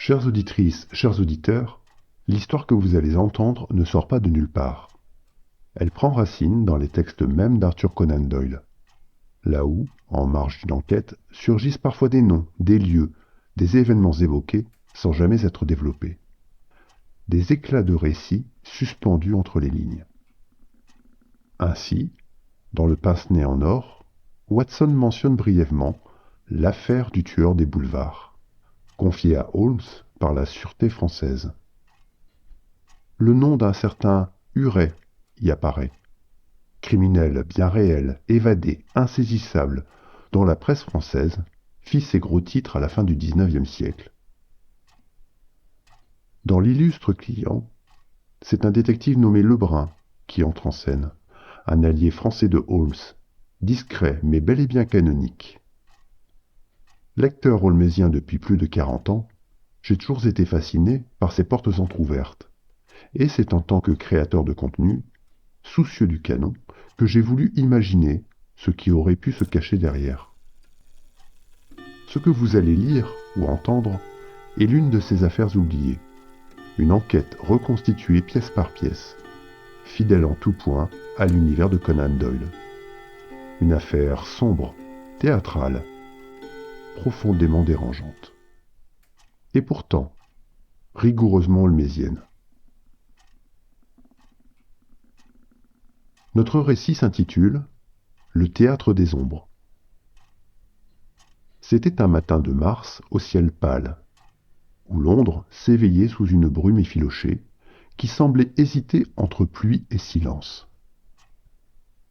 Chères auditrices, chers auditeurs, l'histoire que vous allez entendre ne sort pas de nulle part. Elle prend racine dans les textes mêmes d'Arthur Conan Doyle. Là où, en marge d'une enquête, surgissent parfois des noms, des lieux, des événements évoqués sans jamais être développés. Des éclats de récits suspendus entre les lignes. Ainsi, dans le pince-nez en or, Watson mentionne brièvement l'affaire du tueur des boulevards, confiée à Holmes par la sûreté française. Le nom d'un certain Huret y apparaît. Criminel bien réel, évadé, insaisissable, dont la presse française fit ses gros titres à la fin du XIXe siècle. Dans l'illustre client, c'est un détective nommé Lebrun qui entre en scène, un allié français de Holmes, discret mais bel et bien canonique. Lecteur holmésien depuis plus de 40 ans, j'ai toujours été fasciné par ses portes entr'ouvertes, et c'est en tant que créateur de contenu, soucieux du canon, que j'ai voulu imaginer ce qui aurait pu se cacher derrière. Ce que vous allez lire ou entendre est l'une de ces affaires oubliées, une enquête reconstituée pièce par pièce, fidèle en tout point à l'univers de Conan Doyle. Une affaire sombre, théâtrale, profondément dérangeante. Et pourtant, rigoureusement holmésienne. Notre récit s'intitule « Le théâtre des ombres ». C'était un matin de mars au ciel pâle, où Londres s'éveillait sous une brume effilochée qui semblait hésiter entre pluie et silence.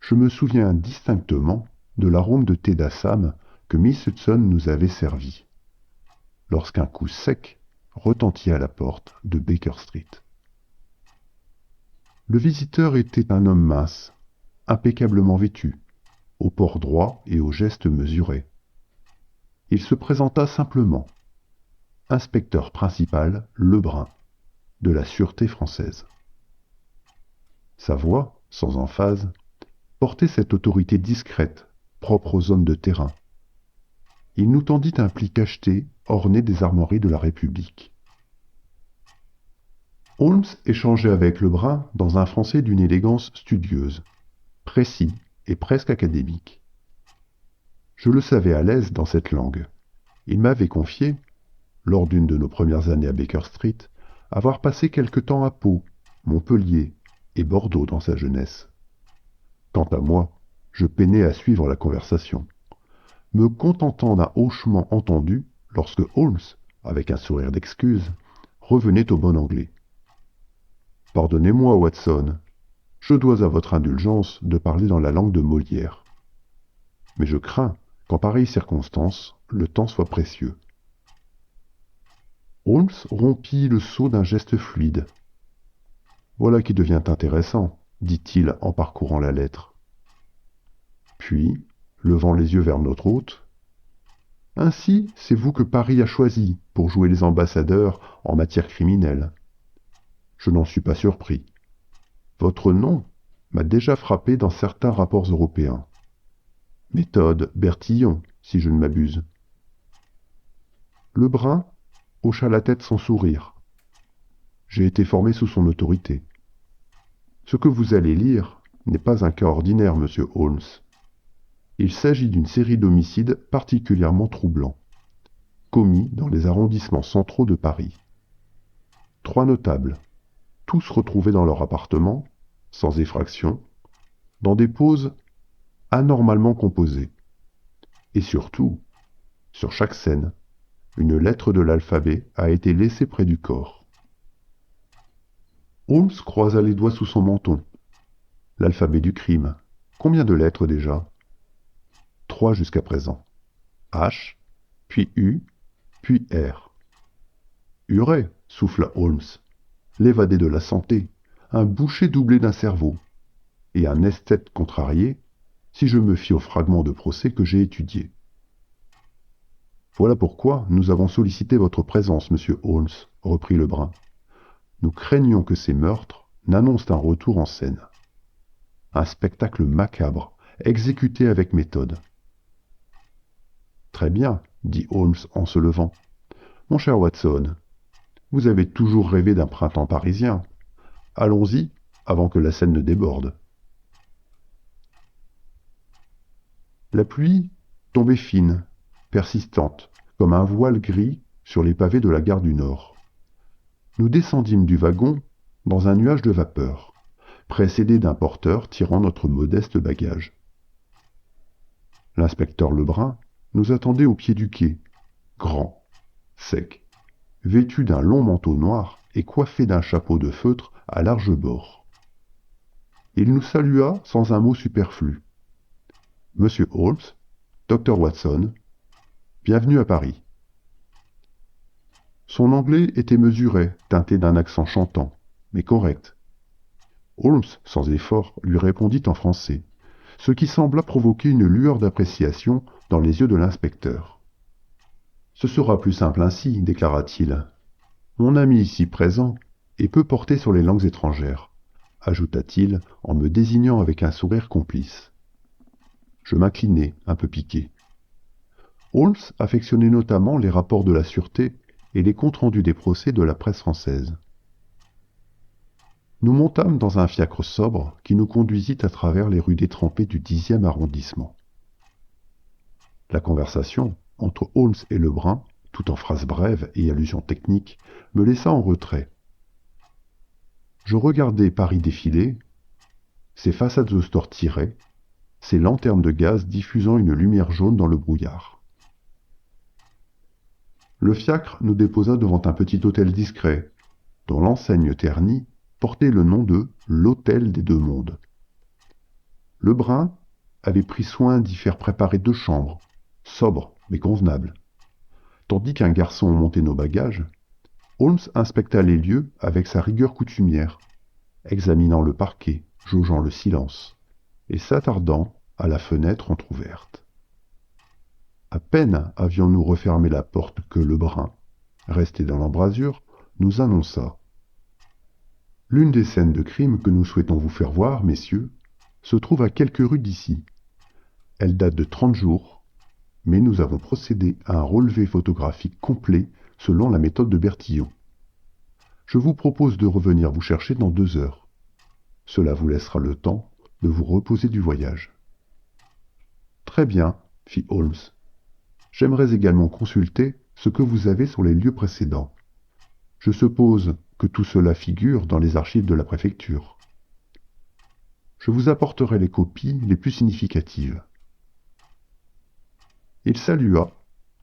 Je me souviens distinctement de l'arôme de thé d'Assam que Miss Hudson nous avait servi, lorsqu'un coup sec retentit à la porte de Baker Street. Le visiteur était un homme mince, impeccablement vêtu, au port droit et aux gestes mesurés. Il se présenta simplement, inspecteur principal Lebrun, de la Sûreté française. Sa voix, sans emphase, portait cette autorité discrète, propre aux hommes de terrain. Il nous tendit un pli cacheté orné des armoiries de la République. Holmes échangeait avec Lebrun dans un français d'une élégance studieuse, précis et presque académique. Je le savais à l'aise dans cette langue. Il m'avait confié, lors d'une de nos premières années à Baker Street, avoir passé quelque temps à Pau, Montpellier et Bordeaux dans sa jeunesse. Quant à moi, je peinais à suivre la conversation, me contentant d'un hochement entendu lorsque Holmes, avec un sourire d'excuse, revenait au bon anglais. « Pardonnez-moi, Watson, je dois à votre indulgence de parler dans la langue de Molière. Mais je crains qu'en pareille circonstance, le temps soit précieux. » Holmes rompit le sceau d'un geste fluide. « Voilà qui devient intéressant, » dit-il en parcourant la lettre. Puis, levant les yeux vers notre hôte, « Ainsi, c'est vous que Paris a choisi pour jouer les ambassadeurs en matière criminelle. Je n'en suis pas surpris. Votre nom m'a déjà frappé dans certains rapports européens. Méthode Bertillon, si je ne m'abuse. » Lebrun hocha la tête sans sourire. J'ai été formé sous son autorité. Ce que vous allez lire n'est pas un cas ordinaire, monsieur Holmes. Il s'agit d'une série d'homicides particulièrement troublants, commis dans les arrondissements centraux de Paris. 3 notables, tous retrouvés dans leur appartement, sans effraction, dans des poses anormalement composées. Et surtout, sur chaque scène, une lettre de l'alphabet a été laissée près du corps. Holmes croisa les doigts sous son menton. L'alphabet du crime. Combien de lettres déjà ? 3 jusqu'à présent. H, puis U, puis R. Huret, souffla Holmes. L'évadé de la santé, un boucher doublé d'un cerveau, et un esthète contrarié, si je me fie aux fragments de procès que j'ai étudiés. Voilà pourquoi nous avons sollicité votre présence, monsieur Holmes, reprit Lebrun. Nous craignons que ces meurtres n'annoncent un retour en scène. Un spectacle macabre, exécuté avec méthode. Très bien, dit Holmes en se levant. Mon cher Watson, Vous avez toujours rêvé d'un printemps parisien. Allons-y, avant que la Seine ne déborde. La pluie tombait fine, persistante, comme un voile gris sur les pavés de la gare du Nord. Nous descendîmes du wagon dans un nuage de vapeur, précédé d'un porteur tirant notre modeste bagage. L'inspecteur Lebrun nous attendait au pied du quai, grand, sec, vêtu d'un long manteau noir et coiffé d'un chapeau de feutre à large bord. Il nous salua sans un mot superflu. Monsieur Holmes, Dr. Watson, bienvenue à Paris. Son anglais était mesuré, teinté d'un accent chantant, mais correct. Holmes, sans effort, lui répondit en français, ce qui sembla provoquer une lueur d'appréciation dans les yeux de l'inspecteur. Ce sera plus simple ainsi, déclara-t-il. Mon ami ici présent est peu porté sur les langues étrangères, ajouta-t-il en me désignant avec un sourire complice. Je m'inclinai, un peu piqué. Holmes affectionnait notamment les rapports de la sûreté et les comptes rendus des procès de la presse française. Nous montâmes dans un fiacre sobre qui nous conduisit à travers les rues détrempées du 10e arrondissement. La conversation entre Holmes et Lebrun, tout en phrases brèves et allusions techniques, me laissa en retrait. Je regardais Paris défiler, ses façades de stores tirées, ses lanternes de gaz diffusant une lumière jaune dans le brouillard. Le fiacre nous déposa devant un petit hôtel discret, dont l'enseigne ternie portait le nom de l'Hôtel des Deux Mondes. Lebrun avait pris soin d'y faire préparer 2 chambres, sobres mais convenables. Tandis qu'un garçon montait nos bagages, Holmes inspecta les lieux avec sa rigueur coutumière, examinant le parquet, jaugeant le silence, et s'attardant à la fenêtre entr'ouverte. À peine avions-nous refermé la porte que Lebrun, resté dans l'embrasure, nous annonça. L'une des scènes de crime que nous souhaitons vous faire voir, messieurs, se trouve à quelques rues d'ici. Elle date de 30 jours, mais nous avons procédé à un relevé photographique complet selon la méthode de Bertillon. Je vous propose de revenir vous chercher dans 2 heures. Cela vous laissera le temps de vous reposer du voyage. Très bien, fit Holmes. J'aimerais également consulter ce que vous avez sur les lieux précédents. Je suppose que tout cela figure dans les archives de la préfecture. Je vous apporterai les copies les plus significatives. Il salua,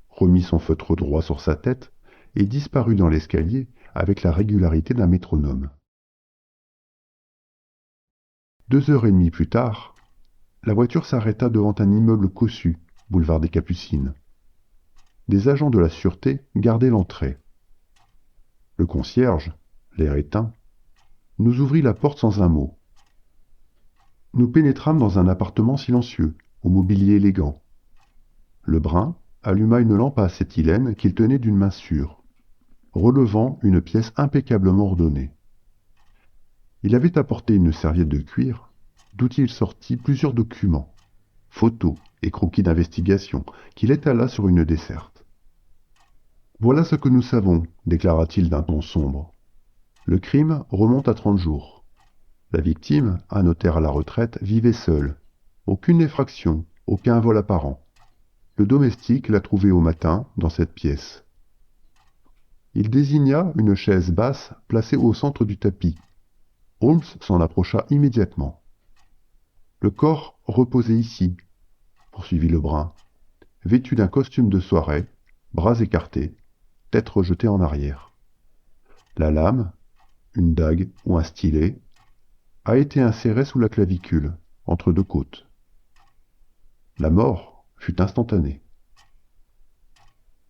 remit son feutre droit sur sa tête et disparut dans l'escalier avec la régularité d'un métronome. 2 heures et demie plus tard, la voiture s'arrêta devant un immeuble cossu, boulevard des Capucines. Des agents de la sûreté gardaient l'entrée. Le concierge, l'air éteint, nous ouvrit la porte sans un mot. Nous pénétrâmes dans un appartement silencieux, au mobilier élégant. Lebrun alluma une lampe à acétylène qu'il tenait d'une main sûre, relevant une pièce impeccablement ordonnée. Il avait apporté une serviette de cuir, d'où il sortit plusieurs documents, photos et croquis d'investigation, qu'il étala sur une desserte. Voilà ce que nous savons, déclara-t-il d'un ton sombre. Le crime remonte à 30 jours. La victime, un notaire à la retraite, vivait seule. Aucune effraction, aucun vol apparent. Le domestique l'a trouvé au matin dans cette pièce. Il désigna une chaise basse placée au centre du tapis. Holmes s'en approcha immédiatement. Le corps reposait ici, poursuivit Lebrun, vêtu d'un costume de soirée, bras écartés, tête rejetée en arrière. La lame, une dague ou un stylet, a été insérée sous la clavicule, entre 2 côtes. La mort fut instantanée.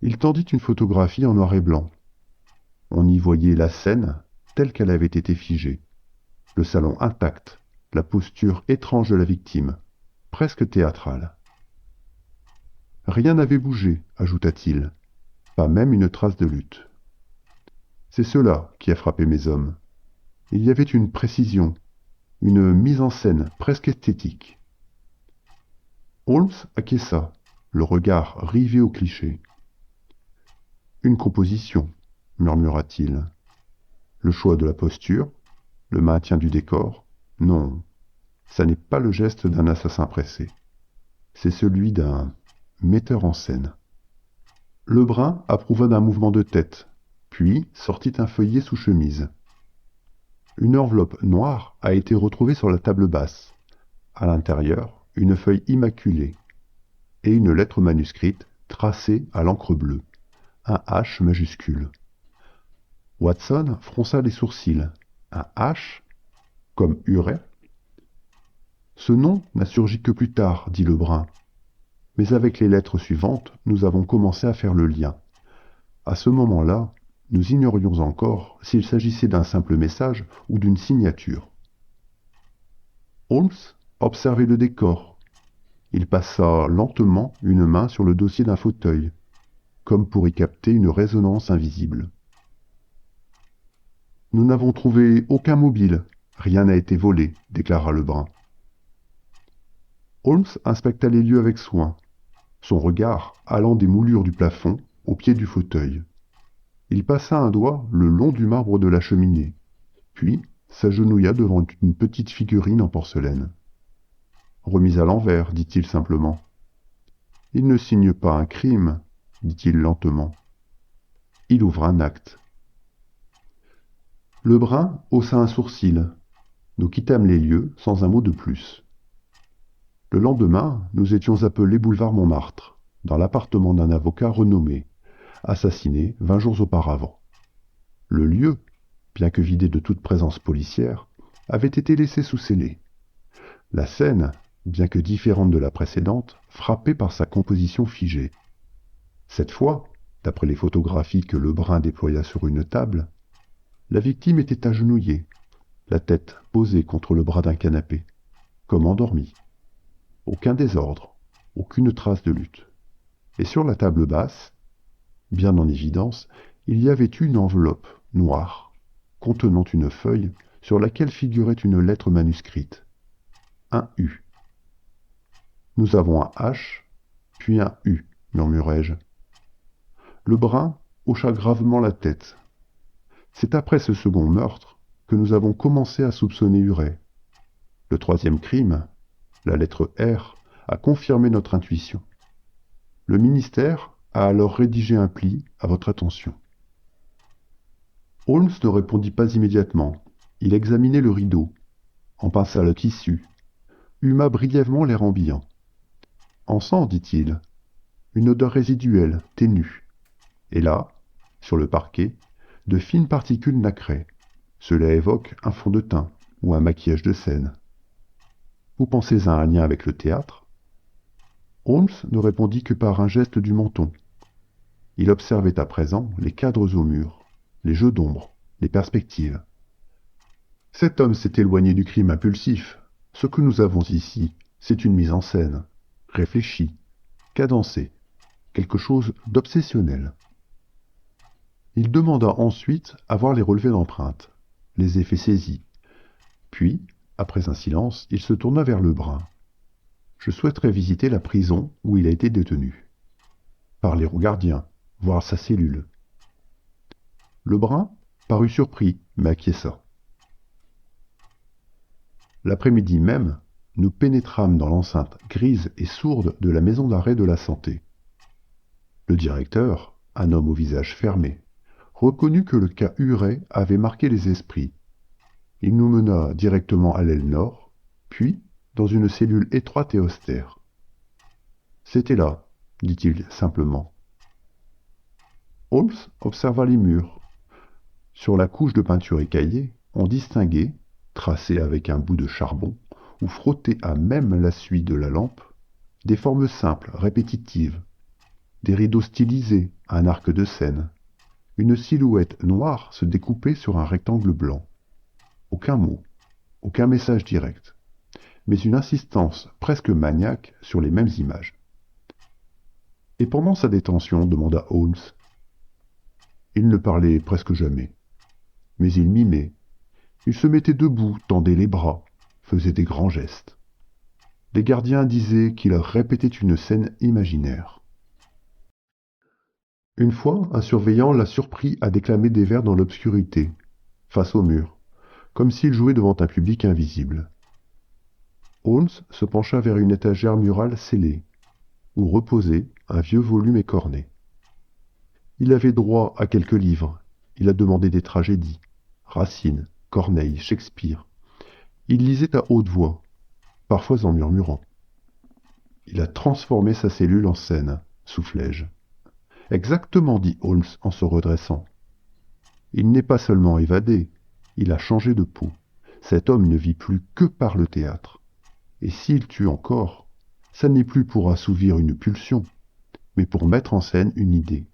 Il tendit une photographie en noir et blanc. On y voyait la scène telle qu'elle avait été figée. Le salon intact, la posture étrange de la victime, presque théâtrale. Rien n'avait bougé, ajouta-t-il, pas même une trace de lutte. C'est cela qui a frappé mes hommes. Il y avait une précision, une mise en scène presque esthétique. Holmes acquiesça, le regard rivé au cliché. Une composition, murmura-t-il. Le choix de la posture, le maintien du décor, non, ça n'est pas le geste d'un assassin pressé. C'est celui d'un metteur en scène. Lebrun approuva d'un mouvement de tête, puis sortit un feuillet sous chemise. Une enveloppe noire a été retrouvée sur la table basse. À l'intérieur, une feuille immaculée et une lettre manuscrite tracée à l'encre bleue, un H majuscule. Watson fronça les sourcils. Un H comme Huret? Ce nom n'a surgi que plus tard, dit Lebrun. Mais avec les lettres suivantes, nous avons commencé à faire le lien. À ce moment-là, nous ignorions encore s'il s'agissait d'un simple message ou d'une signature. Holmes observait le décor. Il passa lentement une main sur le dossier d'un fauteuil, comme pour y capter une résonance invisible. Nous n'avons trouvé aucun mobile, rien n'a été volé, déclara Lebrun. Holmes inspecta les lieux avec soin, son regard allant des moulures du plafond au pied du fauteuil. Il passa un doigt le long du marbre de la cheminée, puis s'agenouilla devant une petite figurine en porcelaine. « Remise à l'envers, dit-il simplement. « Il ne signe pas un crime, dit-il lentement. Il ouvre un acte. » Lebrun haussa un sourcil. Nous quittâmes les lieux sans un mot de plus. Le lendemain, nous étions appelés boulevard Montmartre, dans l'appartement d'un avocat renommé, assassiné 20 jours auparavant. Le lieu, bien que vidé de toute présence policière, avait été laissé sous scellé. La scène, bien que différente de la précédente, frappait par sa composition figée. Cette fois, d'après les photographies que Lebrun déploya sur une table, la victime était agenouillée, la tête posée contre le bras d'un canapé, comme endormie. Aucun désordre, aucune trace de lutte. Et sur la table basse, bien en évidence, il y avait une enveloppe noire, contenant une feuille sur laquelle figurait une lettre manuscrite. Un U. « Nous avons un H, puis un U, murmurai-je. Lebrun hocha gravement la tête. C'est après ce second meurtre que nous avons commencé à soupçonner Huret. Le troisième crime, la lettre R, a confirmé notre intuition. Le ministère a alors rédigé un pli à votre attention. Holmes ne répondit pas immédiatement. Il examinait le rideau, en pinça le tissu, huma brièvement l'air ambiant. « Encens, dit-il, une odeur résiduelle, ténue. Et là, sur le parquet, de fines particules nacrées. Cela évoque un fond de teint ou un maquillage de scène. Vous pensez à un lien avec le théâtre ? » Holmes ne répondit que par un geste du menton. Il observait à présent les cadres au mur, les jeux d'ombre, les perspectives. Cet homme s'est éloigné du crime impulsif. Ce que nous avons ici, c'est une mise en scène, réfléchie, cadencée, quelque chose d'obsessionnel. Il demanda ensuite à voir les relevés d'empreintes, les effets saisis. Puis, après un silence, il se tourna vers Lebrun. « Je souhaiterais visiter la prison où il a été détenu. Parler au gardien, voir sa cellule. » Lebrun parut surpris, mais acquiesça. L'après-midi même, nous pénétrâmes dans l'enceinte grise et sourde de la maison d'arrêt de la Santé. Le directeur, un homme au visage fermé, reconnut que le cas Huret avait marqué les esprits. Il nous mena directement à l'aile nord, puis dans une cellule étroite et austère. « C'était là, dit-il simplement. » Holmes observa les murs. Sur la couche de peinture écaillée, on distinguait, tracée avec un bout de charbon, ou frottée à même la suie de la lampe, des formes simples, répétitives, des rideaux stylisés, un arc de scène. Une silhouette noire se découpait sur un rectangle blanc. Aucun mot, aucun message direct, mais une insistance presque maniaque sur les mêmes images. « Et pendant sa détention, demanda Holmes. Il ne parlait presque jamais, mais il mimait. Il se mettait debout, tendait les bras, faisait des grands gestes. Les gardiens disaient qu'il répétait une scène imaginaire. Une fois, un surveillant l'a surpris à déclamer des vers dans l'obscurité, face au mur, comme s'il jouait devant un public invisible. Holmes se pencha vers une étagère murale scellée, où reposait un vieux volume écorné. Il avait droit à quelques livres. Il a demandé des tragédies. Racine, Corneille, Shakespeare. Il lisait à haute voix, parfois en murmurant. Il a transformé sa cellule en scène, soufflai-je. Exactement, dit Holmes en se redressant. Il n'est pas seulement évadé, il a changé de peau. Cet homme ne vit plus que par le théâtre. Et s'il tue encore, ça n'est plus pour assouvir une pulsion, mais pour mettre en scène une idée.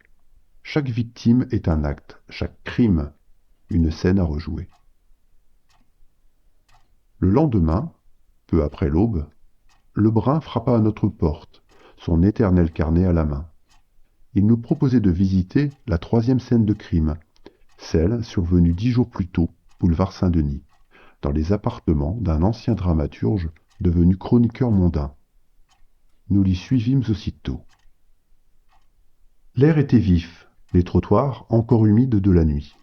Chaque victime est un acte, chaque crime, une scène à rejouer. Le lendemain, peu après l'aube, Lebrun frappa à notre porte, son éternel carnet à la main. Il nous proposait de visiter la 3e scène de crime, celle survenue 10 jours plus tôt, boulevard Saint-Denis, dans les appartements d'un ancien dramaturge devenu chroniqueur mondain. Nous l'y suivîmes aussitôt. L'air était vif, les trottoirs encore humides de la nuit.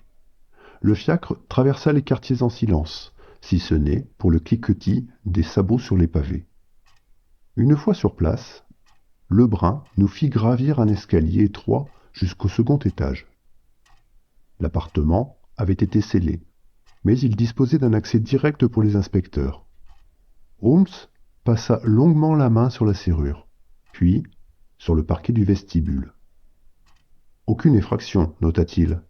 Le fiacre traversa les quartiers en silence, si ce n'est pour le cliquetis des sabots sur les pavés. Une fois sur place, Lebrun nous fit gravir un escalier étroit jusqu'au second étage. L'appartement avait été scellé, mais il disposait d'un accès direct pour les inspecteurs. Holmes passa longuement la main sur la serrure, puis sur le parquet du vestibule. Aucune effraction, nota-t-il.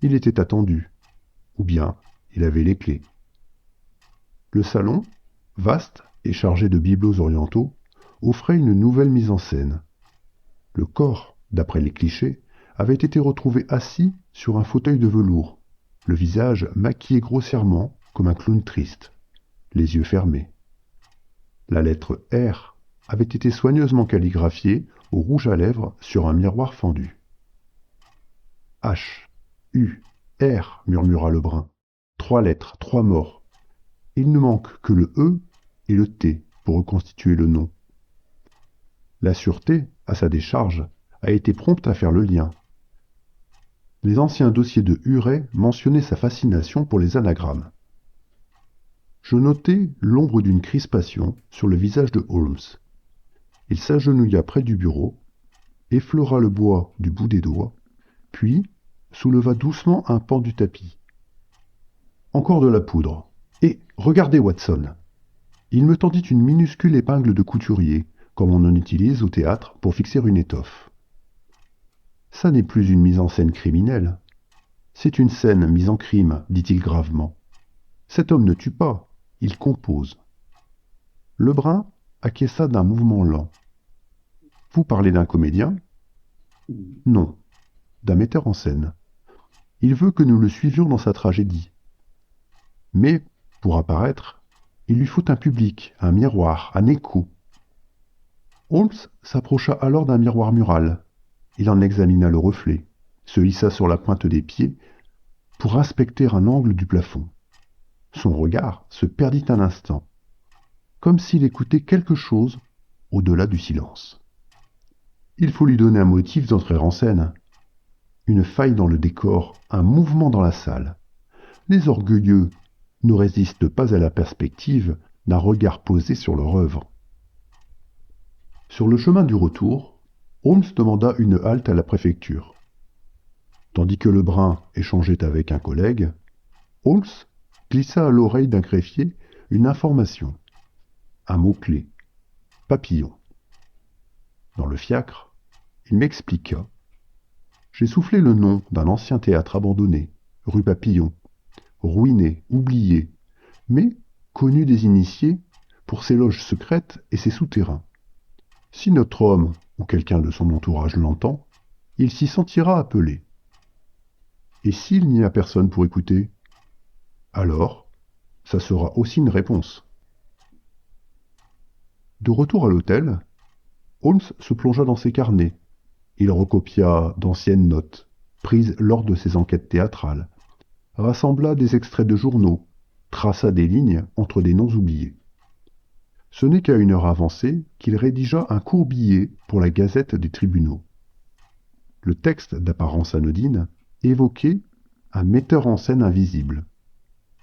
Il était attendu, ou bien il avait les clés. Le salon, vaste et chargé de bibelots orientaux, offrait une nouvelle mise en scène. Le corps, d'après les clichés, avait été retrouvé assis sur un fauteuil de velours, le visage maquillé grossièrement comme un clown triste, les yeux fermés. La lettre R avait été soigneusement calligraphiée au rouge à lèvres sur un miroir fendu. H, U, R, murmura Lebrun. 3 lettres, 3 morts. Il ne manque que le E et le T pour reconstituer le nom. La sûreté, à sa décharge, a été prompte à faire le lien. Les anciens dossiers de Huret mentionnaient sa fascination pour les anagrammes. Je notai l'ombre d'une crispation sur le visage de Holmes. Il s'agenouilla près du bureau, effleura le bois du bout des doigts, puis souleva doucement un pan du tapis. Encore de la poudre. Et regardez, Watson. Il me tendit une minuscule épingle de couturier, comme on en utilise au théâtre pour fixer une étoffe. Ça n'est plus une mise en scène criminelle. C'est une scène mise en crime, dit-il gravement. Cet homme ne tue pas, il compose. Lebrun acquiesça d'un mouvement lent. Vous parlez d'un comédien? Non, d'un metteur en scène. Il veut que nous le suivions dans sa tragédie. Mais, pour apparaître, il lui faut un public, un miroir, un écho. Holmes s'approcha alors d'un miroir mural. Il en examina le reflet, se hissa sur la pointe des pieds pour inspecter un angle du plafond. Son regard se perdit un instant, comme s'il écoutait quelque chose au-delà du silence. Il faut lui donner un motif d'entrer en scène. Une faille dans le décor, un mouvement dans la salle. Les orgueilleux ne résistent pas à la perspective d'un regard posé sur leur œuvre. Sur le chemin du retour, Holmes demanda une halte à la préfecture. Tandis que Lebrun échangeait avec un collègue, Holmes glissa à l'oreille d'un greffier une information. Un mot-clé. Papillon. Dans le fiacre, il m'expliqua. J'ai soufflé le nom d'un ancien théâtre abandonné, rue Papillon, ruiné, oublié, mais connu des initiés pour ses loges secrètes et ses souterrains. Si notre homme ou quelqu'un de son entourage l'entend, il s'y sentira appelé. Et s'il n'y a personne pour écouter, alors, ça sera aussi une réponse. De retour à l'hôtel, Holmes se plongea dans ses carnets. Il recopia d'anciennes notes, prises lors de ses enquêtes théâtrales, rassembla des extraits de journaux, traça des lignes entre des noms oubliés. Ce n'est qu'à une heure avancée qu'il rédigea un court billet pour la Gazette des tribunaux. Le texte, d'apparence anodine, évoquait un metteur en scène invisible,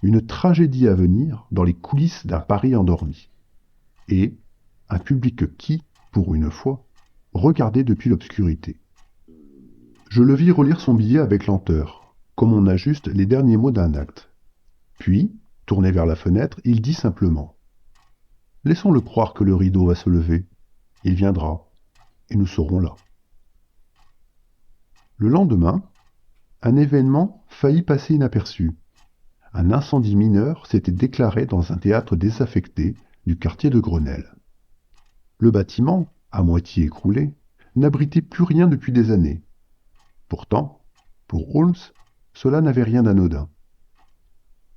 une tragédie à venir dans les coulisses d'un Paris endormi, et un public qui, pour une fois, regardait depuis l'obscurité. Je le vis relire son billet avec lenteur, comme on ajuste les derniers mots d'un acte. Puis, tourné vers la fenêtre, il dit simplement « Laissons-le croire que le rideau va se lever. Il viendra, et nous serons là. » Le lendemain, un événement faillit passer inaperçu. Un incendie mineur s'était déclaré dans un théâtre désaffecté du quartier de Grenelle. Le bâtiment, à moitié écroulé, n'abritait plus rien depuis des années. Pourtant, pour Holmes, cela n'avait rien d'anodin.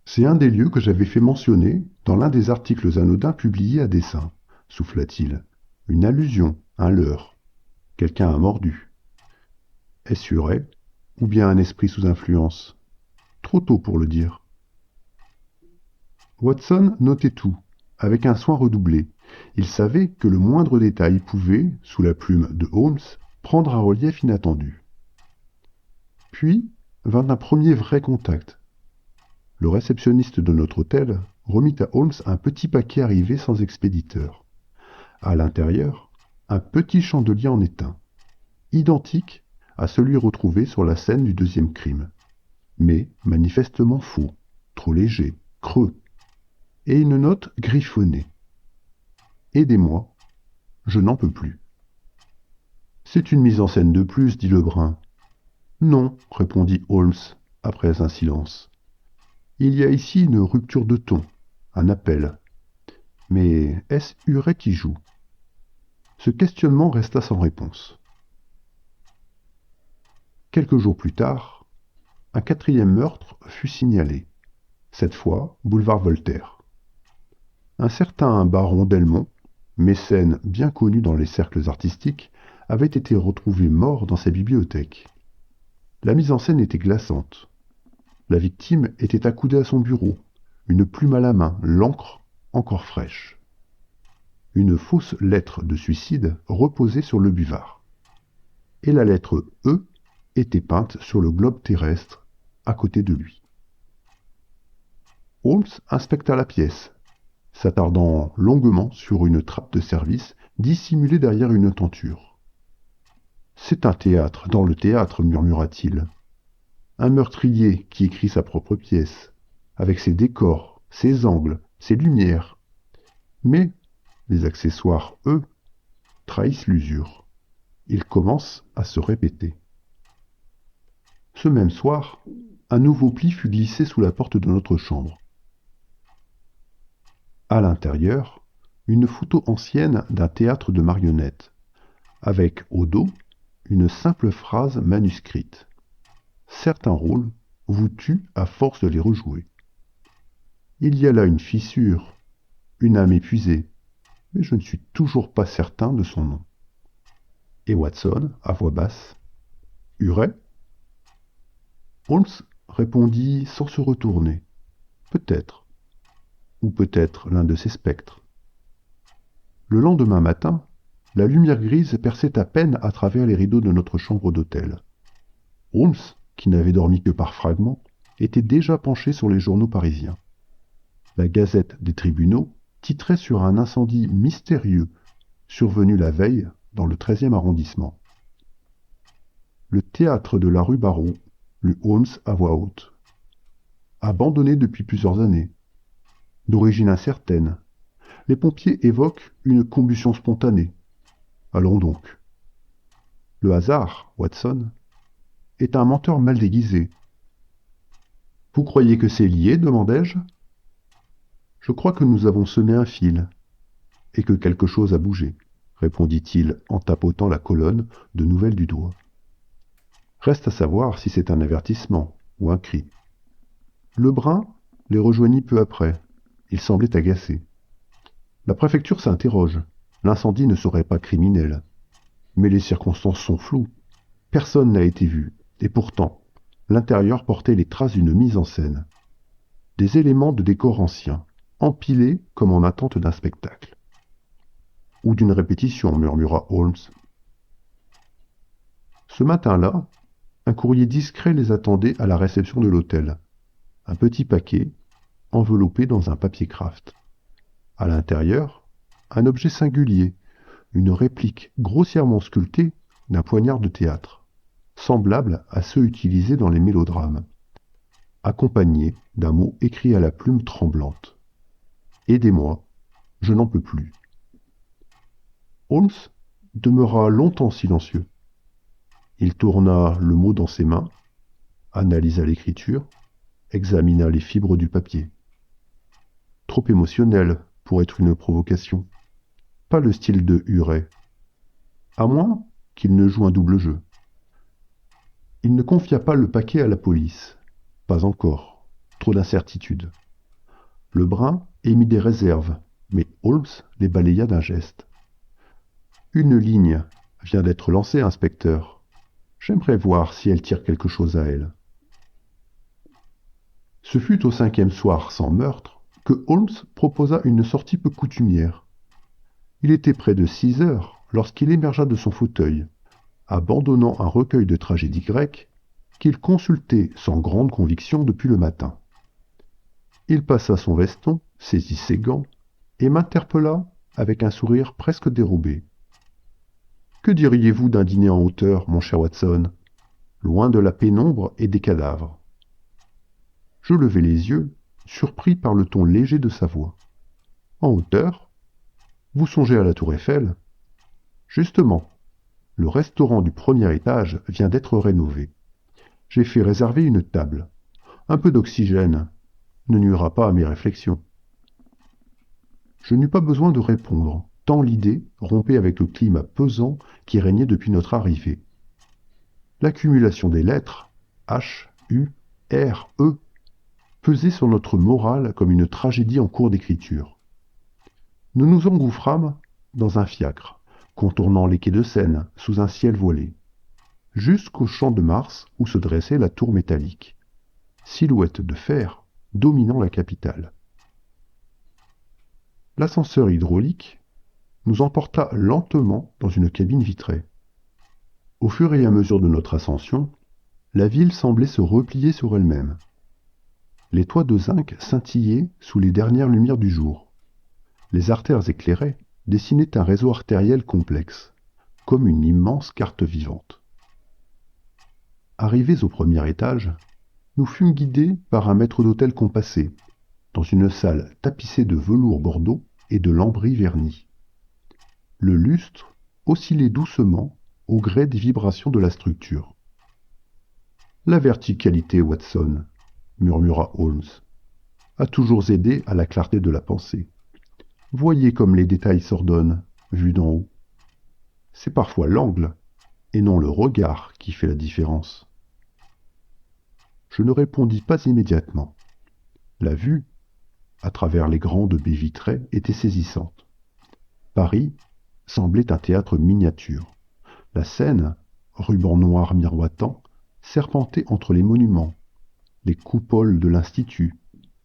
C'est un des lieux que j'avais fait mentionner dans l'un des articles anodins publiés à dessein, souffla-t-il. Une allusion, un leurre. Quelqu'un a mordu. Est-ce vrai, ou bien un esprit sous influence? Trop tôt pour le dire. Watson notait tout, avec un soin redoublé. Il savait que le moindre détail pouvait, sous la plume de Holmes, prendre un relief inattendu. Puis vint un premier vrai contact. Le réceptionniste de notre hôtel remit à Holmes un petit paquet arrivé sans expéditeur. À l'intérieur, un petit chandelier en étain, identique à celui retrouvé sur la scène du deuxième crime, mais manifestement faux, trop léger, creux, et une note griffonnée. « Aidez-moi, je n'en peux plus. » « C'est une mise en scène de plus, dit Lebrun. »« Non, répondit Holmes, après un silence. Il y a ici une rupture de ton, un appel. Mais est-ce Huret qui joue? » Ce questionnement resta sans réponse. Quelques jours plus tard, un quatrième meurtre fut signalé, cette fois boulevard Voltaire. Un certain baron Delmont, mécène bien connu dans les cercles artistiques, avait été retrouvé mort dans sa bibliothèque. La mise en scène était glaçante. La victime était accoudée à son bureau, une plume à la main, l'encre encore fraîche. Une fausse lettre de suicide reposait sur le buvard. Et la lettre E était peinte sur le globe terrestre, à côté de lui. Holmes inspecta la pièce, s'attardant longuement sur une trappe de service dissimulée derrière une tenture. « C'est un théâtre dans le théâtre, murmura-t-il. Un meurtrier qui écrit sa propre pièce, avec ses décors, ses angles, ses lumières. Mais les accessoires, eux, trahissent l'usure. Ils commencent à se répéter. » Ce même soir, un nouveau pli fut glissé sous la porte de notre chambre. À l'intérieur, une photo ancienne d'un théâtre de marionnettes, avec au dos une simple phrase manuscrite. « Certains rôles vous tuent à force de les rejouer. » Il y a là une fissure, une âme épuisée, mais je ne suis toujours pas certain de son nom. Et Watson, à voix basse, « Huret ?» Holmes répondit sans se retourner. « Peut-être. » Ou peut-être l'un de ces spectres. Le lendemain matin, la lumière grise perçait à peine à travers les rideaux de notre chambre d'hôtel. Holmes, qui n'avait dormi que par fragments, était déjà penché sur les journaux parisiens. La Gazette des tribunaux titrait sur un incendie mystérieux survenu la veille dans le 13e arrondissement. Le théâtre de la rue Barreau, lut Holmes à voix haute. Abandonné depuis plusieurs années. D'origine incertaine. Les pompiers évoquent une combustion spontanée. Allons donc. Le hasard, Watson, est un menteur mal déguisé. Vous croyez que c'est lié, demandai-je. Je crois que nous avons semé un fil, et que quelque chose a bougé, répondit-il en tapotant la colonne de nouvelles du doigt. Reste à savoir si c'est un avertissement ou un cri. Lebrun les rejoignit peu après. Il semblait agacé. La préfecture s'interroge. L'incendie ne serait pas criminel. Mais les circonstances sont floues. Personne n'a été vu. Et pourtant, l'intérieur portait les traces d'une mise en scène. Des éléments de décor ancien, empilés comme en attente d'un spectacle. Ou d'une répétition, murmura Holmes. Ce matin-là, un courrier discret les attendait à la réception de l'hôtel. Un petit paquet, enveloppé dans un papier kraft. À l'intérieur, un objet singulier, une réplique grossièrement sculptée d'un poignard de théâtre, semblable à ceux utilisés dans les mélodrames, accompagné d'un mot écrit à la plume tremblante. « Aidez-moi, je n'en peux plus. » Holmes demeura longtemps silencieux. Il tourna le mot dans ses mains, analysa l'écriture, examina les fibres du papier. Trop émotionnel pour être une provocation. Pas le style de Huret. À moins qu'il ne joue un double jeu. Il ne confia pas le paquet à la police. Pas encore. Trop d'incertitudes. Lebrun émit des réserves, mais Holmes les balaya d'un geste. Une ligne vient d'être lancée, inspecteur. J'aimerais voir si elle tire quelque chose à elle. Ce fut au 5e soir sans meurtre que Holmes proposa une sortie peu coutumière. Il était près de 6 heures lorsqu'il émergea de son fauteuil, abandonnant un recueil de tragédies grecques qu'il consultait sans grande conviction depuis le matin. Il passa son veston, saisit ses gants, et m'interpella avec un sourire presque dérobé. « Que diriez-vous d'un dîner en hauteur, mon cher Watson, loin de la pénombre et des cadavres ?» Je levai les yeux, surpris par le ton léger de sa voix. « En hauteur ? Vous songez à la tour Eiffel ? Justement, le restaurant du premier étage vient d'être rénové. J'ai fait réserver une table. Un peu d'oxygène ne nuira pas à mes réflexions. » Je n'eus pas besoin de répondre, tant l'idée rompait avec le climat pesant qui régnait depuis notre arrivée. L'accumulation des lettres, H, U, R, E, pesait sur notre morale comme une tragédie en cours d'écriture. Nous nous engouffrâmes dans un fiacre, contournant les quais de Seine sous un ciel voilé, jusqu'au champ de Mars où se dressait la tour métallique, silhouette de fer dominant la capitale. L'ascenseur hydraulique nous emporta lentement dans une cabine vitrée. Au fur et à mesure de notre ascension, la ville semblait se replier sur elle-même. Les toits de zinc scintillaient sous les dernières lumières du jour. Les artères éclairées dessinaient un réseau artériel complexe, comme une immense carte vivante. Arrivés au premier étage, nous fûmes guidés par un maître d'hôtel compassé, dans une salle tapissée de velours bordeaux et de lambris vernis. Le lustre oscillait doucement au gré des vibrations de la structure. « La verticalité, Watson, » murmura Holmes, « a toujours aidé à la clarté de la pensée. Voyez comme les détails s'ordonnent, vus d'en haut. C'est parfois l'angle, et non le regard, qui fait la différence. » Je ne répondis pas immédiatement. La vue, à travers les grandes baies vitrées, était saisissante. Paris semblait un théâtre miniature. La Seine, ruban noir miroitant, serpentait entre les monuments, les coupoles de l'Institut,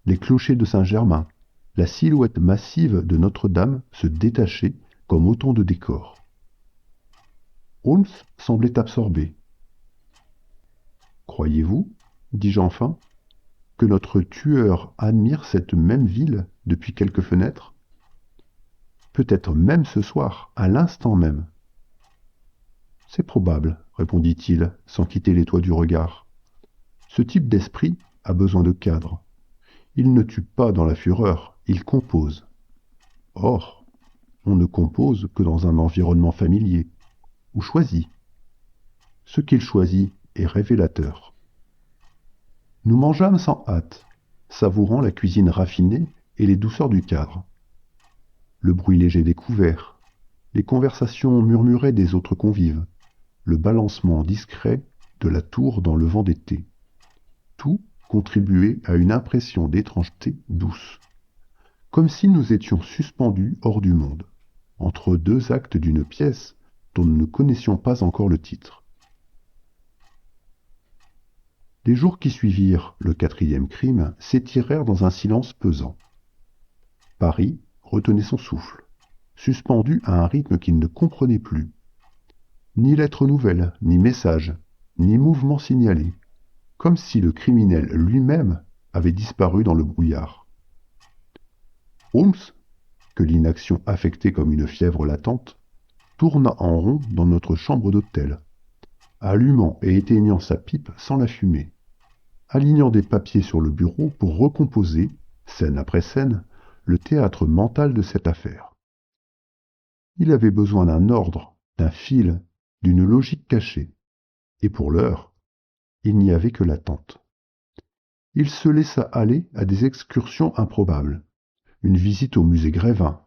les clochers de Saint-Germain. La silhouette massive de Notre-Dame se détachait comme autant de décors. Holmes semblait absorbé. « Croyez-vous, dis-je enfin, que notre tueur admire cette même ville depuis quelques fenêtres ? Peut-être même ce soir, à l'instant même. » « C'est probable, répondit-il, sans quitter les toits du regard. Ce type d'esprit a besoin de cadre. Il ne tue pas dans la fureur, il compose. Or, on ne compose que dans un environnement familier, ou choisi. Ce qu'il choisit est révélateur. Nous mangeâmes sans hâte, savourant la cuisine raffinée et les douceurs du cadre. Le bruit léger des couverts, les conversations murmurées des autres convives, le balancement discret de la tour dans le vent d'été. Tout contribuait à une impression d'étrangeté douce, comme si nous étions suspendus hors du monde, entre deux actes d'une pièce dont nous ne connaissions pas encore le titre. Les jours qui suivirent le 4e crime s'étirèrent dans un silence pesant. Paris retenait son souffle, suspendu à un rythme qu'il ne comprenait plus. Ni lettre nouvelle, ni message, ni mouvement signalé, comme si le criminel lui-même avait disparu dans le brouillard. Holmes, que l'inaction affectait comme une fièvre latente, tourna en rond dans notre chambre d'hôtel, allumant et éteignant sa pipe sans la fumer, alignant des papiers sur le bureau pour recomposer, scène après scène, le théâtre mental de cette affaire. Il avait besoin d'un ordre, d'un fil, d'une logique cachée. Et pour l'heure, il n'y avait que l'attente. Il se laissa aller à des excursions improbables, une visite au musée Grévin,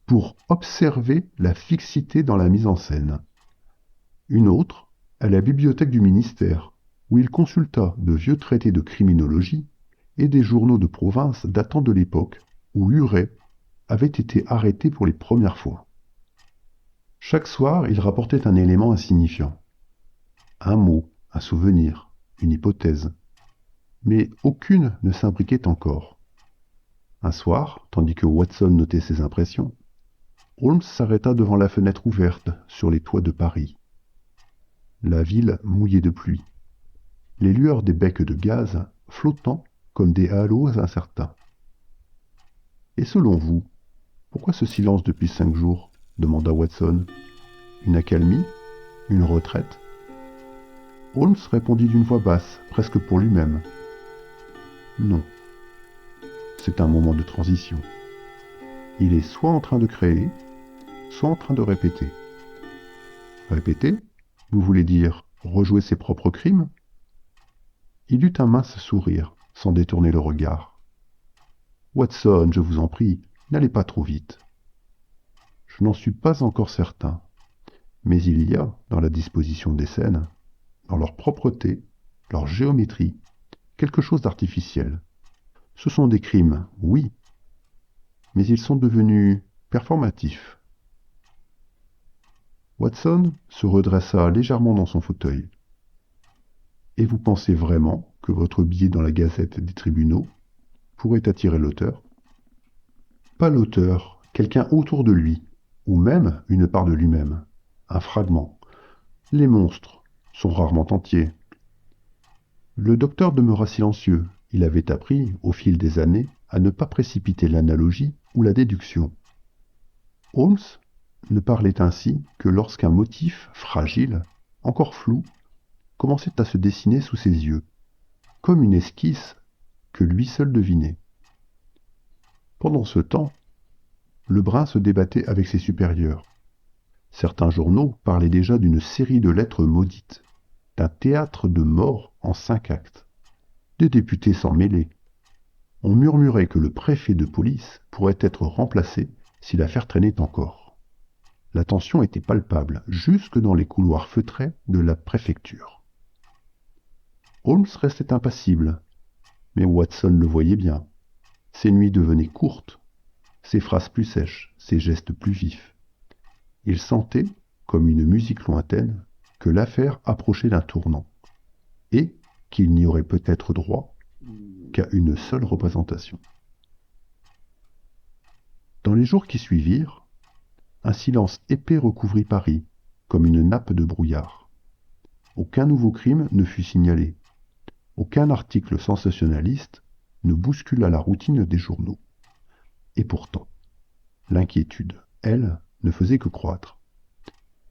pour observer la fixité dans la mise en scène. Une autre, à la bibliothèque du ministère, où il consulta de vieux traités de criminologie et des journaux de province datant de l'époque où Huret avait été arrêté pour les premières fois. Chaque soir, il rapportait un élément insignifiant. Un mot, un souvenir, une hypothèse. Mais aucune ne s'imbriquait encore. Un soir, tandis que Watson notait ses impressions, Holmes s'arrêta devant la fenêtre ouverte sur les toits de Paris. La ville mouillée de pluie. Les lueurs des becs de gaz flottant comme des halos incertains. « Et selon vous, pourquoi ce silence depuis 5 jours ?» demanda Watson. « Une accalmie? Une retraite ?» Holmes répondit d'une voix basse, presque pour lui-même. « Non. C'est un moment de transition. Il est soit en train de créer, soit en train de répéter. » Répéter? Vous voulez dire rejouer ses propres crimes? Il eut un mince sourire, sans détourner le regard. « Watson, je vous en prie, n'allez pas trop vite. Je n'en suis pas encore certain, mais il y a, dans la disposition des scènes, dans leur propreté, leur géométrie, quelque chose d'artificiel. Ce sont des crimes, oui, mais ils sont devenus performatifs. » Watson se redressa légèrement dans son fauteuil. « Et vous pensez vraiment que votre billet dans la Gazette des tribunaux pourrait attirer l'auteur? » Pas l'auteur, quelqu'un autour de lui, ou même une part de lui-même, un fragment. Les monstres sont rarement entiers. Le docteur demeura silencieux. Il avait appris, au fil des années, à ne pas précipiter l'analogie ou la déduction. Holmes ne parlait ainsi que lorsqu'un motif fragile, encore flou, commençait à se dessiner sous ses yeux, comme une esquisse que lui seul devinait. Pendant ce temps, Lebrun se débattait avec ses supérieurs. Certains journaux parlaient déjà d'une série de lettres maudites, d'un théâtre de mort en 5 actes. Des députés s'en mêlaient. On murmurait que le préfet de police pourrait être remplacé si l'affaire traînait encore. La tension était palpable, jusque dans les couloirs feutrés de la préfecture. Holmes restait impassible, mais Watson le voyait bien. Ses nuits devenaient courtes, ses phrases plus sèches, ses gestes plus vifs. Il sentait, comme une musique lointaine, que l'affaire approchait d'un tournant, et qu'il n'y aurait peut-être droit qu'à une seule représentation. Dans les jours qui suivirent, un silence épais recouvrit Paris, comme une nappe de brouillard. Aucun nouveau crime ne fut signalé. Aucun article sensationnaliste ne bouscula la routine des journaux. Et pourtant, l'inquiétude, elle, ne faisait que croître.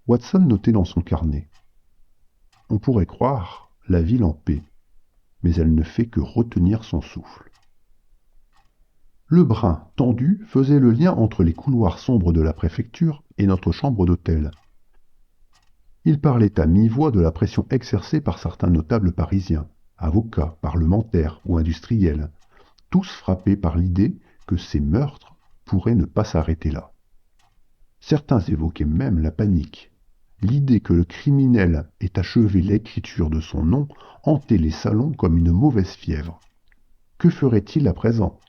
Watson notait dans son carnet. On pourrait croire la ville en paix, mais elle ne fait que retenir son souffle. Lebrun, tendu, faisait le lien entre les couloirs sombres de la préfecture et notre chambre d'hôtel. Il parlait à mi-voix de la pression exercée par certains notables parisiens, avocats, parlementaires ou industriels, tous frappés par l'idée que ces meurtres pourraient ne pas s'arrêter là. Certains évoquaient même la panique. L'idée que le criminel ait achevé l'écriture de son nom hantait les salons comme une mauvaise fièvre. Que ferait-il à présent?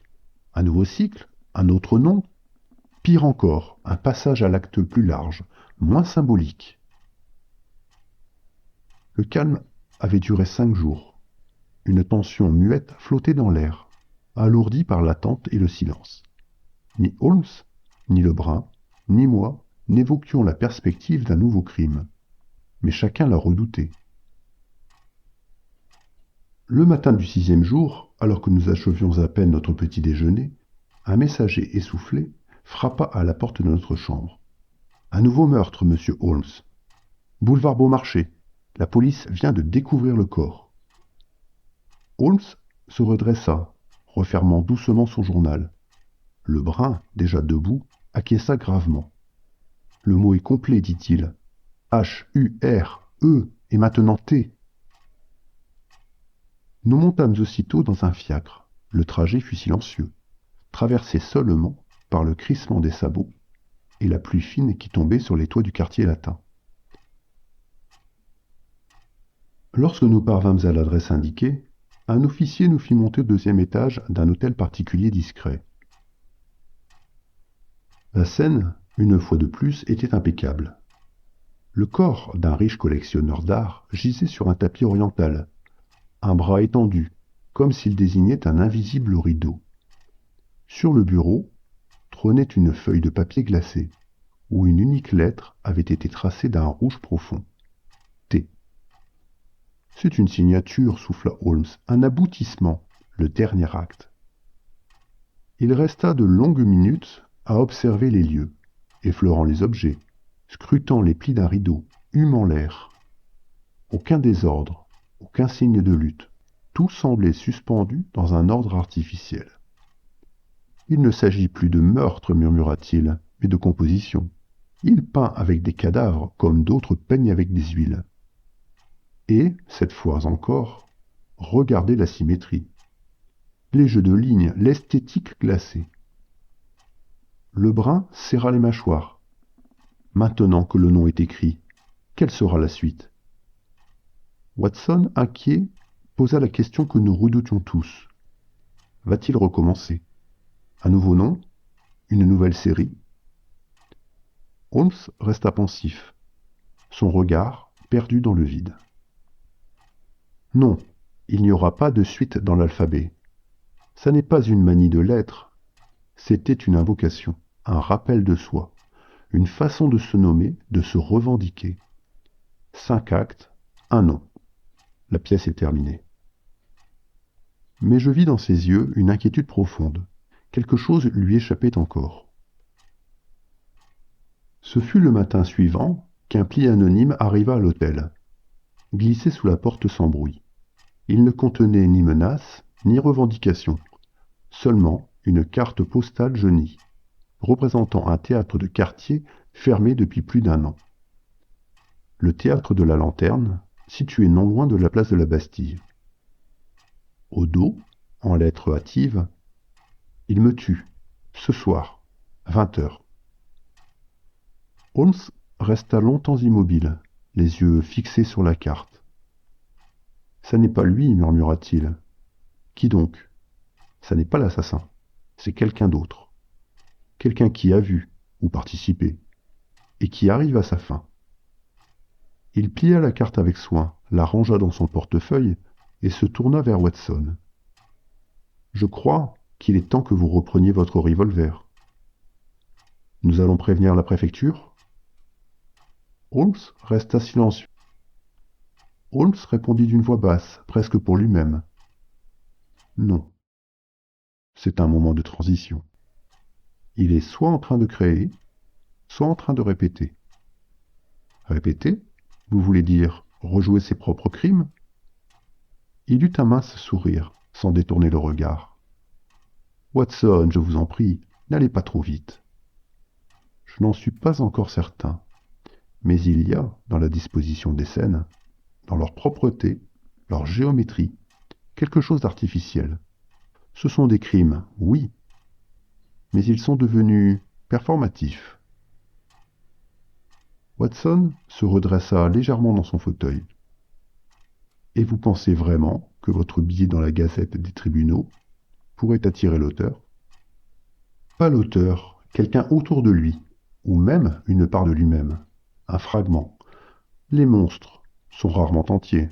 Un nouveau cycle? Un autre nom? Pire encore, un passage à l'acte plus large, moins symbolique. Le calme avait duré 5 jours. Une tension muette flottait dans l'air, alourdie par l'attente et le silence. Ni Holmes, ni Lebrun, ni moi n'évoquions la perspective d'un nouveau crime. mais chacun la redoutait. Le matin du 6e jour, alors que nous achevions à peine notre petit déjeuner, un messager essoufflé frappa à la porte de notre chambre. « Un nouveau meurtre, monsieur Holmes. Boulevard Beaumarchais. La police vient de découvrir le corps. » Holmes se redressa, refermant doucement son journal. Le brun, déjà debout, acquiesça gravement. « Le mot est complet, dit-il. H-U-R-E et maintenant T. » Nous montâmes aussitôt dans un fiacre. Le trajet fut silencieux, traversé seulement par le crissement des sabots et la pluie fine qui tombait sur les toits du quartier latin. Lorsque nous parvînmes à l'adresse indiquée, un officier nous fit monter au 2e étage d'un hôtel particulier discret. La scène, une fois de plus, était impeccable. Le corps d'un riche collectionneur d'art gisait sur un tapis oriental, un bras étendu, comme s'il désignait un invisible rideau. Sur le bureau trônait une feuille de papier glacé, où une unique lettre avait été tracée d'un rouge profond. T. C'est une signature, souffla Holmes, un aboutissement, le dernier acte. Il resta de longues minutes à observer les lieux, effleurant les objets, scrutant les plis d'un rideau, humant l'air. Aucun désordre, aucun signe de lutte, tout semblait suspendu dans un ordre artificiel. Il ne s'agit plus de meurtre, murmura-t-il, mais de composition. Il peint avec des cadavres comme d'autres peignent avec des huiles. Et, cette fois encore, regardez la symétrie. Les jeux de lignes, l'esthétique glacée. Le brun serra les mâchoires. Maintenant que le nom est écrit, quelle sera la suite? Watson, inquiet, posa la question que nous redoutions tous. Va-t-il recommencer? Un nouveau nom? Une nouvelle série? Holmes resta pensif, son regard perdu dans le vide. Non, il n'y aura pas de suite dans l'alphabet. Ça n'est pas une manie de lettres, c'était une invocation, un rappel de soi, une façon de se nommer, de se revendiquer. 5 actes, un nom. La pièce est terminée. Mais je vis dans ses yeux une inquiétude profonde. Quelque chose lui échappait encore. Ce fut le matin suivant qu'un pli anonyme arriva à l'hôtel, glissé sous la porte sans bruit. Il ne contenait ni menace, ni revendication, seulement une carte postale jaunie, représentant un théâtre de quartier fermé depuis plus d'1 an. Le théâtre de la Lanterne, situé non loin de la place de la Bastille. Au dos, en lettres hâtives, « Il me tue, ce soir, 20h. » Holmes resta longtemps immobile, les yeux fixés sur la carte. « Ça n'est pas lui, murmura-t-il. Qui donc? Ça n'est pas l'assassin, c'est quelqu'un d'autre. Quelqu'un qui a vu, ou participé, et qui arrive à sa fin. » Il plia la carte avec soin, la rangea dans son portefeuille et se tourna vers Watson. « Je crois qu'il est temps que vous repreniez votre revolver. Nous allons prévenir la préfecture ?» Holmes resta silencieux. Holmes répondit d'une voix basse, presque pour lui-même. « Non. C'est un moment de transition. Il est soit en train de créer, soit en train de répéter. » Répéter? Vous voulez dire rejouer ses propres crimes? Il eut un mince sourire, sans détourner le regard. « Watson, je vous en prie, n'allez pas trop vite. Je n'en suis pas encore certain, mais il y a, dans la disposition des scènes, dans leur propreté, leur géométrie, quelque chose d'artificiel. Ce sont des crimes, oui, mais ils sont devenus performatifs. » Watson se redressa légèrement dans son fauteuil. « Et vous pensez vraiment que votre billet dans la Gazette des tribunaux pourrait attirer l'auteur? » Pas l'auteur, quelqu'un autour de lui, ou même une part de lui-même, un fragment. Les monstres sont rarement entiers.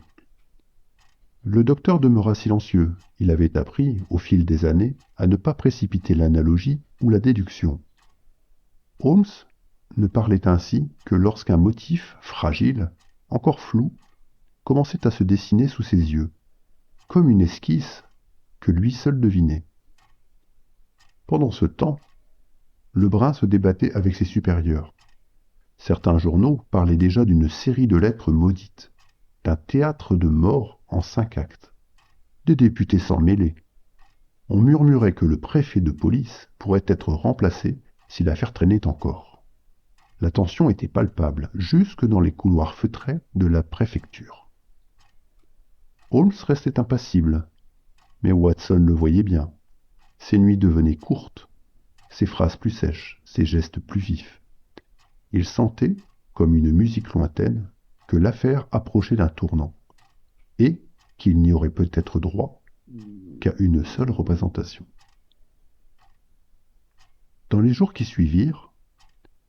Le docteur demeura silencieux. Il avait appris, au fil des années, à ne pas précipiter l'analogie ou la déduction. Holmes ne parlait ainsi que lorsqu'un motif fragile, encore flou, commençait à se dessiner sous ses yeux, comme une esquisse que lui seul devinait. Pendant ce temps, Lebrun se débattait avec ses supérieurs. Certains journaux parlaient déjà d'une série de lettres maudites, d'un théâtre de mort en 5 actes. Des députés s'en mêlaient. On murmurait que le préfet de police pourrait être remplacé si l'affaire traînait encore. La tension était palpable, jusque dans les couloirs feutrés de la préfecture. Holmes restait impassible, mais Watson le voyait bien. Ses nuits devenaient courtes, ses phrases plus sèches, ses gestes plus vifs. Il sentait, comme une musique lointaine, que l'affaire approchait d'un tournant, et qu'il n'y aurait peut-être droit qu'à une seule représentation. Dans les jours qui suivirent,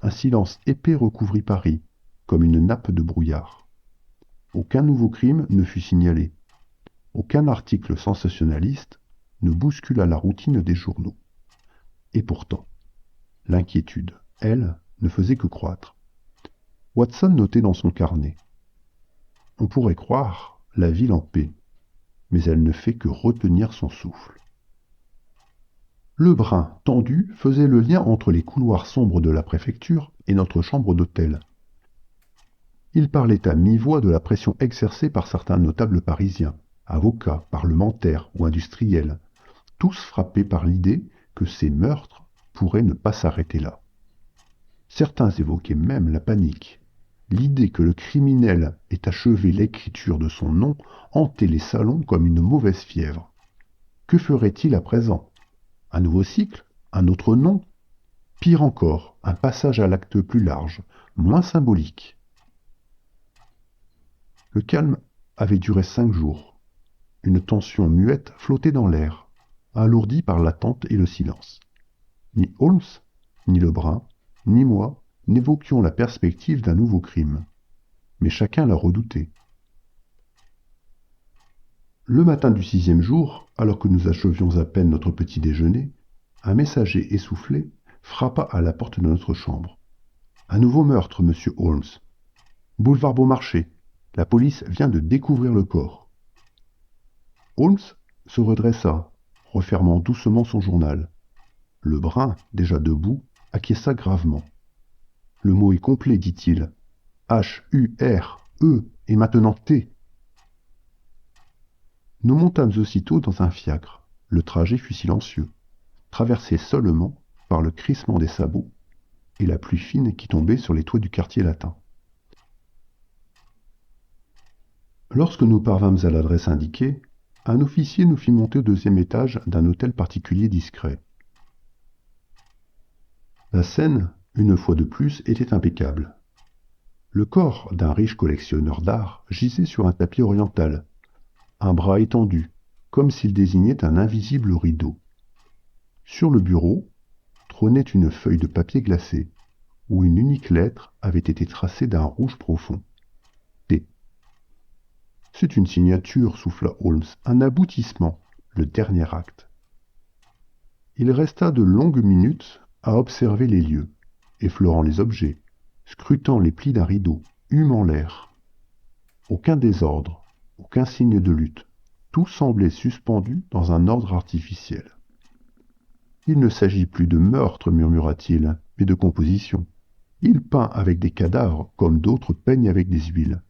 un silence épais recouvrit Paris, comme une nappe de brouillard. Aucun nouveau crime ne fut signalé. Aucun article sensationnaliste ne bouscula la routine des journaux. Et pourtant, l'inquiétude, elle, ne faisait que croître. Watson notait dans son carnet. On pourrait croire la ville en paix, mais elle ne fait que retenir son souffle. Lebrun, tendu, faisait le lien entre les couloirs sombres de la préfecture et notre chambre d'hôtel. Il parlait à mi-voix de la pression exercée par certains notables parisiens, avocats, parlementaires ou industriels, tous frappés par l'idée que ces meurtres pourraient ne pas s'arrêter là. Certains évoquaient même la panique. L'idée que le criminel ait achevé l'écriture de son nom hantait les salons comme une mauvaise fièvre. Que ferait-il à présent? Un nouveau cycle? Un autre nom? Pire encore, un passage à l'acte plus large, moins symbolique. Le calme avait duré 5 jours. Une tension muette flottait dans l'air, alourdie par l'attente et le silence. Ni Holmes, ni Lebrun, ni moi n'évoquions la perspective d'un nouveau crime. Mais chacun la redoutait. Le matin du 6e jour, alors que nous achevions à peine notre petit déjeuner, un messager essoufflé frappa à la porte de notre chambre. « Un nouveau meurtre, monsieur Holmes. Boulevard Beaumarchais. La police vient de découvrir le corps. » Holmes se redressa, refermant doucement son journal. Lebrun, déjà debout, acquiesça gravement. « Le mot est complet, dit-il. H-U-R-E et maintenant T. » Nous montâmes aussitôt dans un fiacre. Le trajet fut silencieux, traversé seulement par le crissement des sabots et la pluie fine qui tombait sur les toits du quartier latin. Lorsque nous parvînmes à l'adresse indiquée, un officier nous fit monter au 2e étage d'un hôtel particulier discret. La scène, une fois de plus, était impeccable. Le corps d'un riche collectionneur d'art gisait sur un tapis oriental, un bras étendu, comme s'il désignait un invisible rideau. Sur le bureau trônait une feuille de papier glacé, où une unique lettre avait été tracée d'un rouge profond. T. C'est une signature, souffla Holmes, un aboutissement, le dernier acte. Il resta de longues minutes à observer les lieux, effleurant les objets, scrutant les plis d'un rideau, humant l'air. Aucun désordre, aucun signe de lutte, tout semblait suspendu dans un ordre artificiel. Il ne s'agit plus de meurtre, murmura-t-il, mais de composition. Il peint avec des cadavres comme d'autres peignent avec des huiles.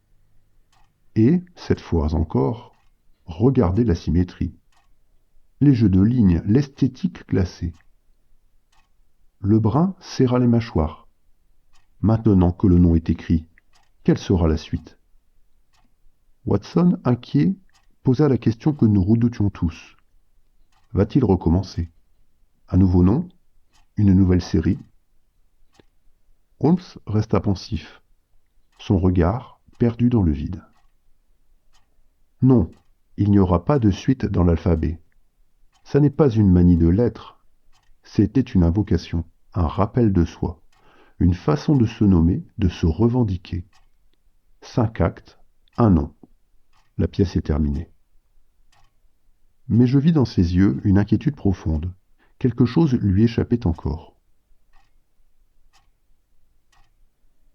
Et, cette fois encore, regardez la symétrie. Les jeux de lignes, l'esthétique glacée. Lebrun serra les mâchoires. Maintenant que le nom est écrit, quelle sera la suite? Watson, inquiet, posa la question que nous redoutions tous. Va-t-il recommencer? Un nouveau nom? Une nouvelle série? Holmes resta pensif, son regard perdu dans le vide. Non, il n'y aura pas de suite dans l'alphabet. Ça n'est pas une manie de lettres, c'était une invocation, un rappel de soi, une façon de se nommer, de se revendiquer. 5 actes, un nom. La pièce est terminée. Mais je vis dans ses yeux une inquiétude profonde. Quelque chose lui échappait encore.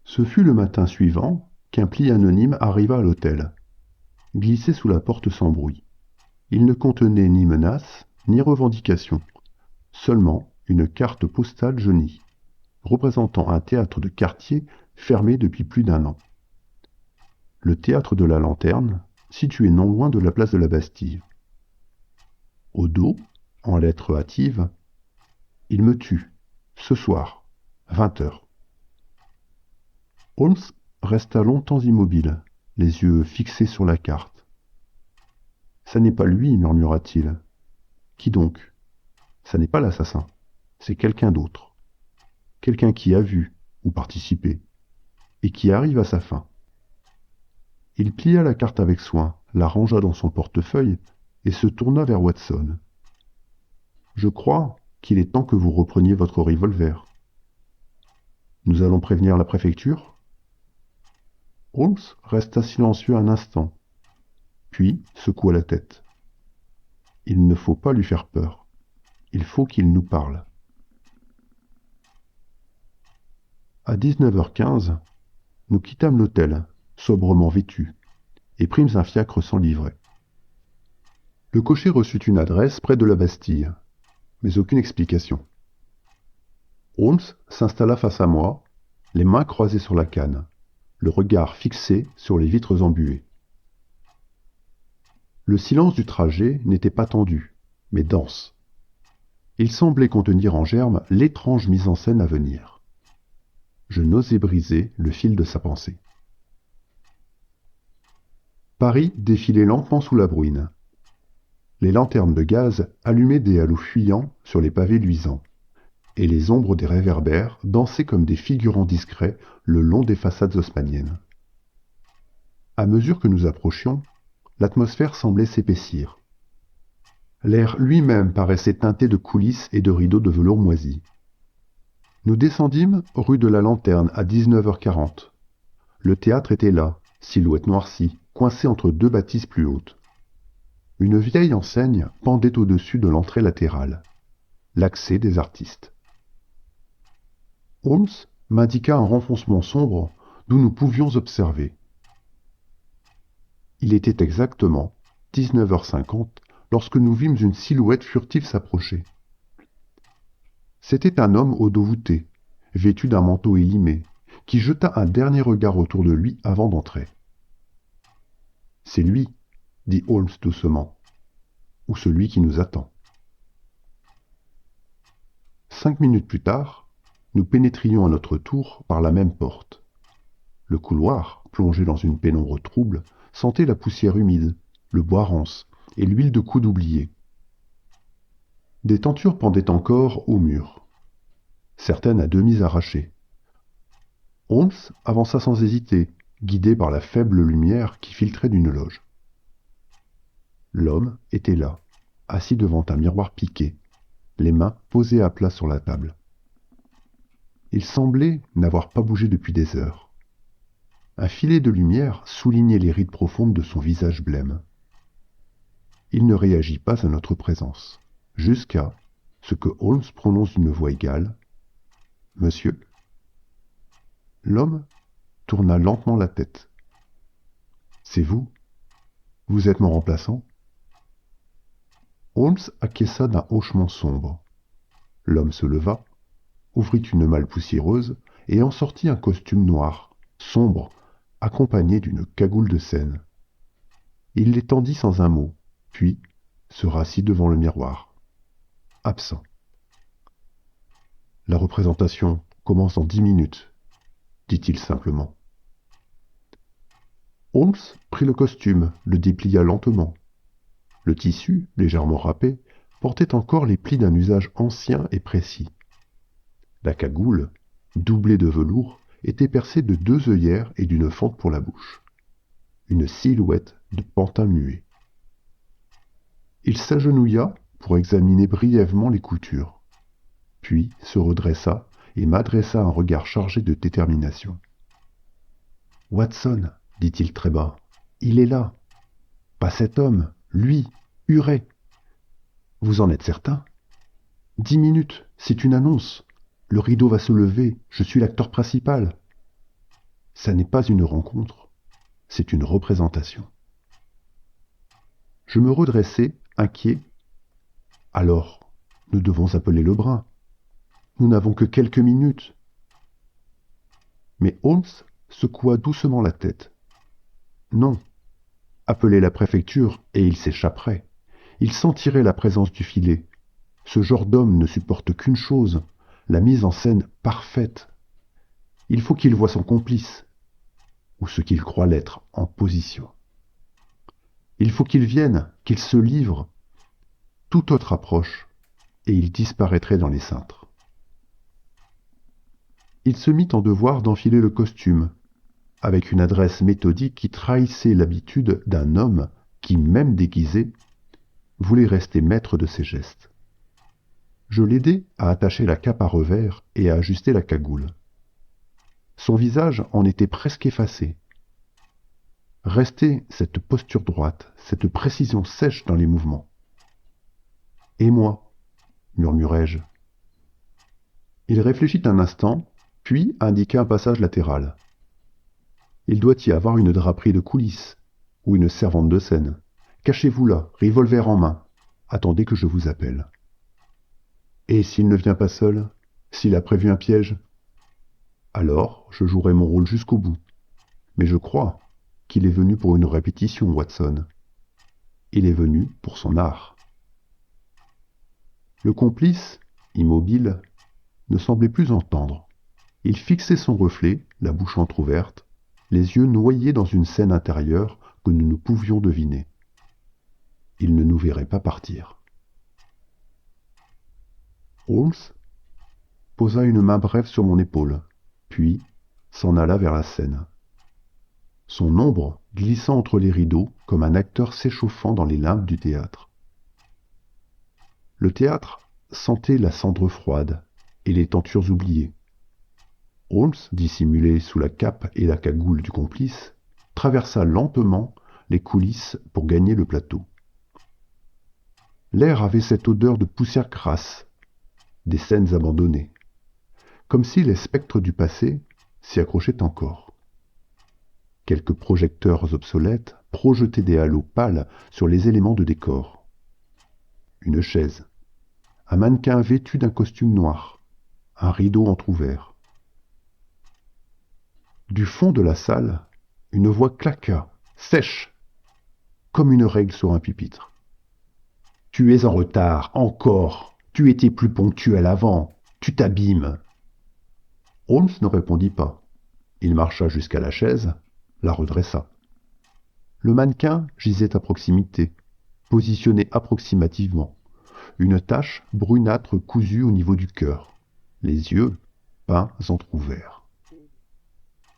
Ce fut le matin suivant qu'un pli anonyme arriva à l'hôtel, glissé sous la porte sans bruit. Il ne contenait ni menace, ni revendication, seulement une carte postale jaunie, représentant un théâtre de quartier fermé depuis plus d'1 an. Le théâtre de la Lanterne, situé non loin de la place de la Bastille. Au dos, en lettres hâtives, « Il me tue, ce soir, 20h. » Holmes resta longtemps immobile, les yeux fixés sur la carte. « Ça n'est pas lui, murmura-t-il. Qui donc? Ça n'est pas l'assassin, c'est quelqu'un d'autre. Quelqu'un qui a vu ou participé, et qui arrive à sa fin. » Il plia la carte avec soin, la rangea dans son portefeuille et se tourna vers Watson. « Je crois qu'il est temps que vous repreniez votre revolver. Nous allons prévenir la préfecture ?» Holmes resta silencieux un instant, puis secoua la tête. Il ne faut pas lui faire peur. Il faut qu'il nous parle. À 19h15, nous quittâmes l'hôtel, sobrement vêtus, et prîmes un fiacre sans livret. Le cocher reçut une adresse près de la Bastille, mais aucune explication. Holmes s'installa face à moi, les mains croisées sur la canne, le regard fixé sur les vitres embuées. Le silence du trajet n'était pas tendu, mais dense. Il semblait contenir en germe l'étrange mise en scène à venir. Je n'osais briser le fil de sa pensée. Paris défilait lentement sous la bruine. Les lanternes de gaz allumaient des halos fuyants sur les pavés luisants, et les ombres des réverbères dansaient comme des figurants discrets le long des façades haussmanniennes. À mesure que nous approchions, l'atmosphère semblait s'épaissir. L'air lui-même paraissait teinté de coulisses et de rideaux de velours moisi. Nous descendîmes rue de la Lanterne à 19h40. Le théâtre était là, silhouette noircie, coincée entre 2 bâtisses plus hautes. Une vieille enseigne pendait au-dessus de l'entrée latérale, l'accès des artistes. Holmes m'indiqua un renfoncement sombre d'où nous pouvions observer. Il était exactement 19h50 lorsque nous vîmes une silhouette furtive s'approcher. C'était un homme au dos voûté, vêtu d'un manteau élimé, qui jeta un dernier regard autour de lui avant d'entrer. « C'est lui, » dit Holmes doucement, « ou celui qui nous attend. » 5 minutes plus tard, nous pénétrions à notre tour par la même porte. Le couloir, plongé dans une pénombre trouble, sentait la poussière humide, le bois rance et l'huile de coude oubliée. Des tentures pendaient encore au mur, certaines à demi arrachées. Holmes avança sans hésiter, guidé par la faible lumière qui filtrait d'une loge. L'homme était là, assis devant un miroir piqué, les mains posées à plat sur la table. Il semblait n'avoir pas bougé depuis des heures. Un filet de lumière soulignait les rides profondes de son visage blême. Il ne réagit pas à notre présence, jusqu'à ce que Holmes prononce d'une voix égale « Monsieur ?» L'homme tourna lentement la tête. « C'est vous? Vous êtes mon remplaçant ?» Holmes acquiesça d'un hochement sombre. L'homme se leva, ouvrit une malle poussiéreuse et en sortit un costume noir, sombre, accompagné d'une cagoule de scène. Il l'étendit sans un mot, puis se rassit devant le miroir, absent. « La représentation commence dans 10 minutes, » dit-il simplement. Holmes prit le costume, le déplia lentement. Le tissu, légèrement râpé, portait encore les plis d'un usage ancien et précis. La cagoule, doublée de velours, était percée de 2 œillères et d'une fente pour la bouche. Une silhouette de pantin muet. Il s'agenouilla pour examiner brièvement les coutures, puis se redressa et m'adressa un regard chargé de détermination. « Watson, » dit-il très bas, « il est là. Pas cet homme, lui, Huret. Vous en êtes certain? 10 minutes, c'est une annonce. Le rideau va se lever, je suis l'acteur principal. Ça n'est pas une rencontre, c'est une représentation. Je me redressai, inquiet. Alors, nous devons appeler Lebrun. Nous n'avons que quelques minutes. Mais Holmes secoua doucement la tête. Non, appeler la préfecture et il s'échapperait. Il sentirait la présence du filet. Ce genre d'homme ne supporte qu'une chose, la mise en scène parfaite. Il faut qu'il voie son complice, ou ce qu'il croit l'être, en position. Il faut qu'il vienne, qu'il se livre. Toute autre approche, et il disparaîtrait dans les cintres. Il se mit en devoir d'enfiler le costume, avec une adresse méthodique qui trahissait l'habitude d'un homme qui, même déguisé, voulait rester maître de ses gestes. Je l'aidai à attacher la cape à revers et à ajuster la cagoule. Son visage en était presque effacé. Restait cette posture droite, cette précision sèche dans les mouvements. « Et moi ?» murmurai-je. Il réfléchit un instant, puis indiqua un passage latéral. Il doit y avoir une draperie de coulisses, ou une servante de scène. Cachez-vous là, revolver en main. Attendez que je vous appelle. Et s'il ne vient pas seul, s'il a prévu un piège? Alors, je jouerai mon rôle jusqu'au bout. Mais je crois qu'il est venu pour une répétition, Watson. Il est venu pour son art. Le complice, immobile, ne semblait plus entendre. Il fixait son reflet, la bouche entr'ouverte, les yeux noyés dans une scène intérieure que nous ne pouvions deviner. Il ne nous verrait pas partir. Holmes posa une main brève sur mon épaule, puis s'en alla vers la scène. Son ombre glissant entre les rideaux comme un acteur s'échauffant dans les limbes du théâtre. Le théâtre sentait la cendre froide et les tentures oubliées. Holmes, dissimulé sous la cape et la cagoule du complice, traversa lentement les coulisses pour gagner le plateau. L'air avait cette odeur de poussière crasse, des scènes abandonnées, comme si les spectres du passé s'y accrochaient encore. Quelques projecteurs obsolètes projetaient des halos pâles sur les éléments de décor. Une chaise, un mannequin vêtu d'un costume noir, un rideau entr'ouvert. Du fond de la salle, une voix claqua, sèche, comme une règle sur un pupitre. « Tu es en retard, encore. Tu étais plus ponctuel avant. Tu t'abîmes. » Holmes ne répondit pas. Il marcha jusqu'à la chaise, la redressa. Le mannequin gisait à proximité, positionné approximativement. Une tache brunâtre cousue au niveau du cœur. Les yeux peints entr'ouverts.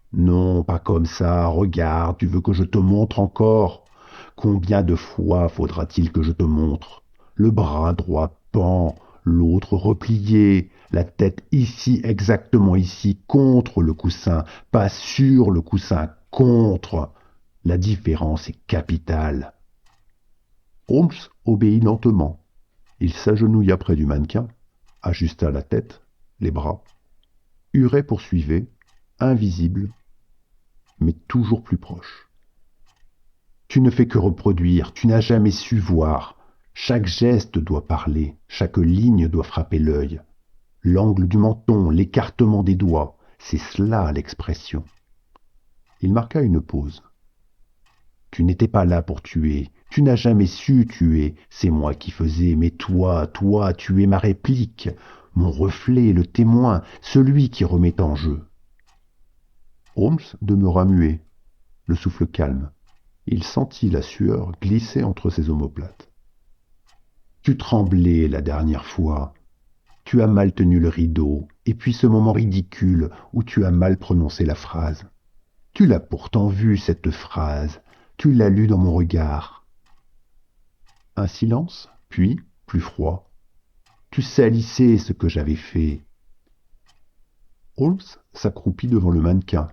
« Non, pas comme ça. Regarde, tu veux que je te montre encore? Combien de fois faudra-t-il que je te montre? Le bras droit pend, l'autre replié, la tête ici, exactement ici, contre le coussin, pas sur le coussin, contre. La différence est capitale. » Holmes obéit lentement. Il s'agenouilla près du mannequin, ajusta la tête, les bras. Huret poursuivait, invisible, mais toujours plus proche. « Tu ne fais que reproduire, tu n'as jamais su voir. Chaque geste doit parler, chaque ligne doit frapper l'œil. L'angle du menton, l'écartement des doigts, c'est cela l'expression. » Il marqua une pause. « Tu n'étais pas là pour tuer, tu n'as jamais su tuer, c'est moi qui faisais, mais toi, tu es ma réplique, mon reflet, le témoin, celui qui remet en jeu. » Holmes demeura muet, le souffle calme. Il sentit la sueur glisser entre ses omoplates. « Tu tremblais la dernière fois. Tu as mal tenu le rideau, et puis ce moment ridicule où tu as mal prononcé la phrase. Tu l'as pourtant vue, cette phrase. Tu l'as lue dans mon regard. » Un silence, puis, plus froid. « Tu salissais ce que j'avais fait. » Holmes s'accroupit devant le mannequin,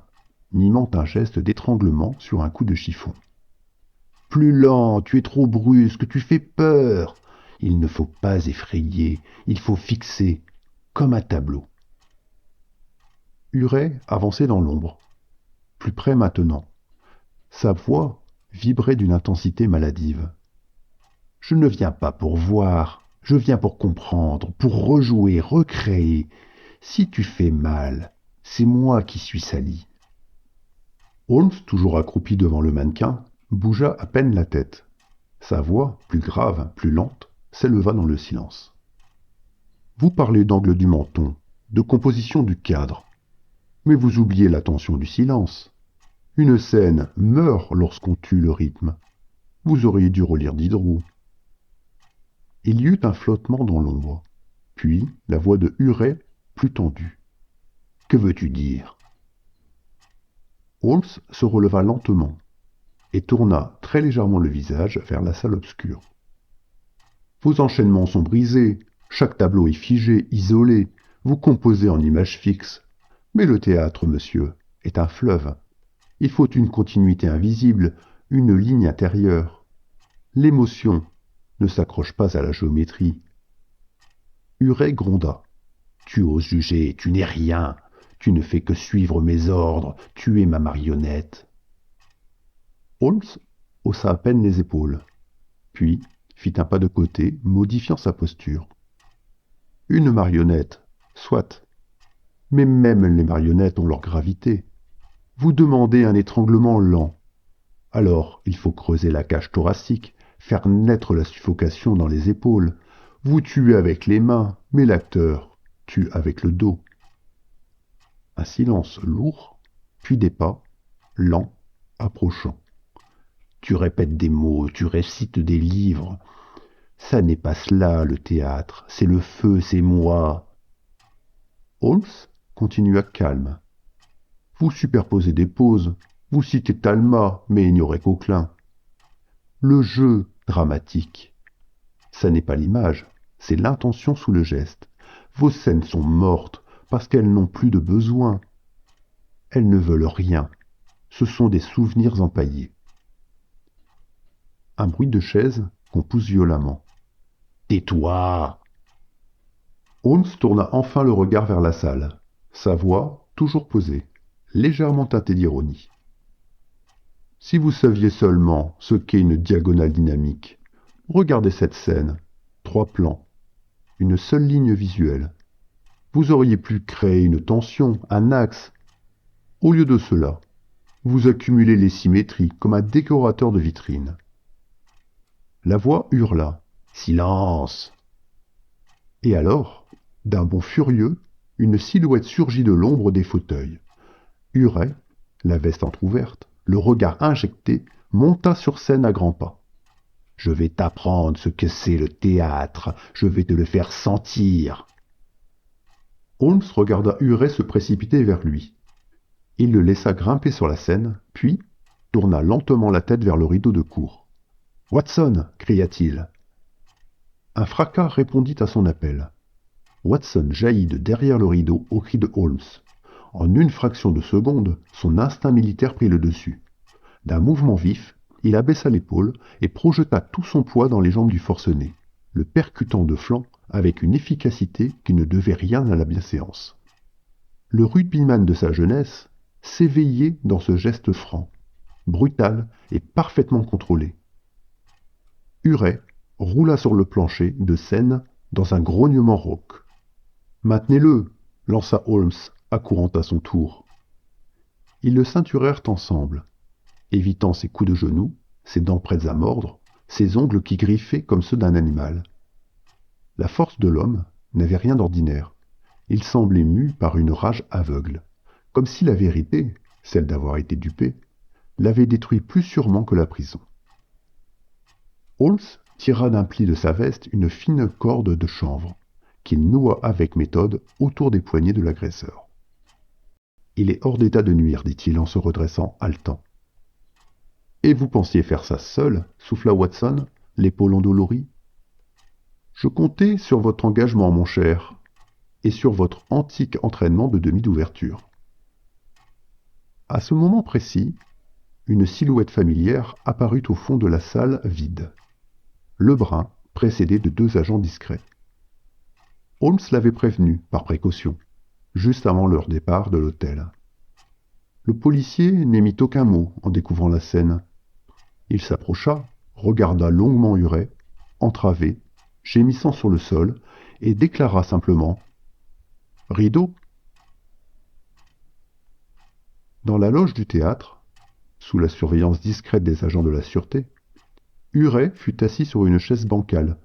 mimant un geste d'étranglement sur un coup de chiffon. « Plus lent, tu es trop brusque, tu fais peur. Il ne faut pas effrayer, il faut fixer, comme un tableau. » Huret avançait dans l'ombre, plus près maintenant. Sa voix vibrait d'une intensité maladive. « Je ne viens pas pour voir, je viens pour comprendre, pour rejouer, recréer. Si tu fais mal, c'est moi qui suis sali. » Holmes, toujours accroupi devant le mannequin, bougea à peine la tête. Sa voix, plus grave, plus lente, s'éleva dans le silence. « Vous parlez d'angle du menton, de composition du cadre. Mais vous oubliez la tension du silence. Une scène meurt lorsqu'on tue le rythme. Vous auriez dû relire Diderot. » Il y eut un flottement dans l'ombre, puis la voix de Huret, plus tendue. « Que veux-tu dire ?» Holmes se releva lentement et tourna très légèrement le visage vers la salle obscure. « Vos enchaînements sont brisés, chaque tableau est figé, isolé, vous composez en images fixes. Mais le théâtre, monsieur, est un fleuve. Il faut une continuité invisible, une ligne intérieure. L'émotion ne s'accroche pas à la géométrie. » Huret gronda. « Tu oses juger, tu n'es rien. Tu ne fais que suivre mes ordres, tu es ma marionnette. » Holmes haussa à peine les épaules, puis fit un pas de côté, modifiant sa posture. « Une marionnette, soit. Mais même les marionnettes ont leur gravité. Vous demandez un étranglement lent. Alors il faut creuser la cage thoracique, faire naître la suffocation dans les épaules. Vous tuez avec les mains, mais l'acteur tue avec le dos. » Un silence lourd, puis des pas, lents, approchant. « Tu répètes des mots, tu récites des livres. Ça n'est pas cela, le théâtre. C'est le feu, c'est moi. » Holmes continua calme. « Vous superposez des poses, vous citez Talma, mais ignorez Coquelin. Le jeu dramatique, ça n'est pas l'image, c'est l'intention sous le geste. Vos scènes sont mortes parce qu'elles n'ont plus de besoin. Elles ne veulent rien. Ce sont des souvenirs empaillés. » Un bruit de chaise qu'on pousse violemment. « Tais-toi !» Holmes tourna enfin le regard vers la salle. Sa voix, toujours posée, légèrement teintée d'ironie. « Si vous saviez seulement ce qu'est une diagonale dynamique, regardez cette scène. 3 plans, une seule ligne visuelle. Vous auriez pu créer une tension, un axe. Au lieu de cela, vous accumulez les symétries comme un décorateur de vitrine. » La voix hurla. « Silence !» Et alors, d'un bond furieux, une silhouette surgit de l'ombre des fauteuils. Huret, la veste entr'ouverte, le regard injecté, monta sur scène à grands pas. « Je vais t'apprendre ce que c'est le théâtre, je vais te le faire sentir. » Holmes regarda Huret se précipiter vers lui. Il le laissa grimper sur la scène, puis tourna lentement la tête vers le rideau de cour. « Watson !» cria-t-il. Un fracas répondit à son appel. Watson jaillit de derrière le rideau au cri de Holmes. En une fraction de seconde, son instinct militaire prit le dessus. D'un mouvement vif, il abaissa l'épaule et projeta tout son poids dans les jambes du forcené, le percutant de flanc avec une efficacité qui ne devait rien à la bienséance. Le rugbyman de sa jeunesse s'éveillait dans ce geste franc, brutal et parfaitement contrôlé. Huret roula sur le plancher de scène dans un grognement rauque. « Maintenez-le !» lança Holmes, accourant à son tour. Ils le ceinturèrent ensemble, évitant ses coups de genoux, ses dents prêtes à mordre, ses ongles qui griffaient comme ceux d'un animal. La force de l'homme n'avait rien d'ordinaire. Il semblait mu par une rage aveugle, comme si la vérité, celle d'avoir été dupé, l'avait détruit plus sûrement que la prison. Holmes tira d'un pli de sa veste une fine corde de chanvre, qu'il noua avec méthode autour des poignets de l'agresseur. « Il est hors d'état de nuire, dit-il en se redressant haletant. « Et vous pensiez faire ça seul ?» souffla Watson, l'épaule endolorie. « Je comptais sur votre engagement, mon cher, et sur votre antique entraînement de demi d'ouverture. » À ce moment précis, une silhouette familière apparut au fond de la salle vide. Lebrun, précédé de 2 agents discrets. Holmes l'avait prévenu, par précaution, juste avant leur départ de l'hôtel. Le policier n'émit aucun mot en découvrant la scène. Il s'approcha, regarda longuement Huret, entravé, gémissant sur le sol, et déclara simplement « Rideau !» Dans la loge du théâtre, sous la surveillance discrète des agents de la sûreté, Huret fut assis sur une chaise bancale,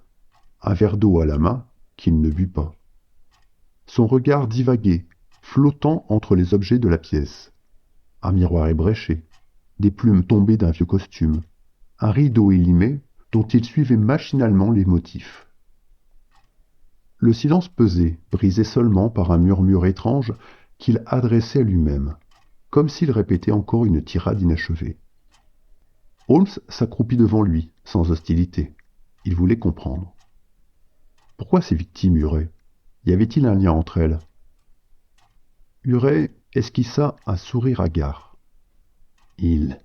un verre d'eau à la main qu'il ne but pas. Son regard divaguait, flottant entre les objets de la pièce. Un miroir ébréché, des plumes tombées d'un vieux costume, un rideau élimé dont il suivait machinalement les motifs. Le silence pesait, brisé seulement par un murmure étrange qu'il adressait à lui-même, comme s'il répétait encore une tirade inachevée. Holmes s'accroupit devant lui, sans hostilité. Il voulait comprendre. Pourquoi ces victimes, Huret? Y avait-il un lien entre elles? Huret esquissa un sourire hagard. Il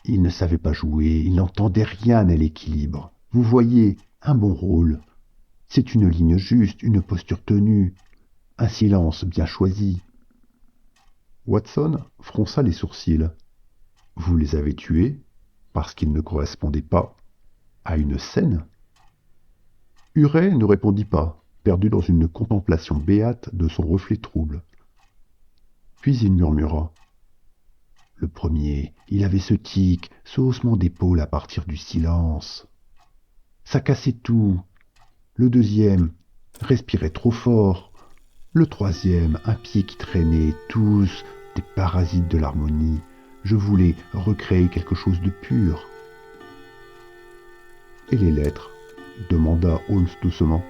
ne savait pas jouer, il n'entendait rien à l'équilibre. Vous voyez, un bon rôle. C'est une ligne juste, une posture tenue, un silence bien choisi. Watson fronça les sourcils. Vous les avez tués parce qu'ils ne correspondaient pas à une scène? Huret ne répondit pas, perdu dans une contemplation béate de son reflet trouble. Puis il murmura. Le premier, il avait ce tic, ce haussement d'épaule à partir du silence. Ça cassait tout. Le deuxième, respirait trop fort. Le troisième, un pied qui traînait, tous des parasites de l'harmonie. Je voulais recréer quelque chose de pur. Et les lettres? Demanda Holmes doucement.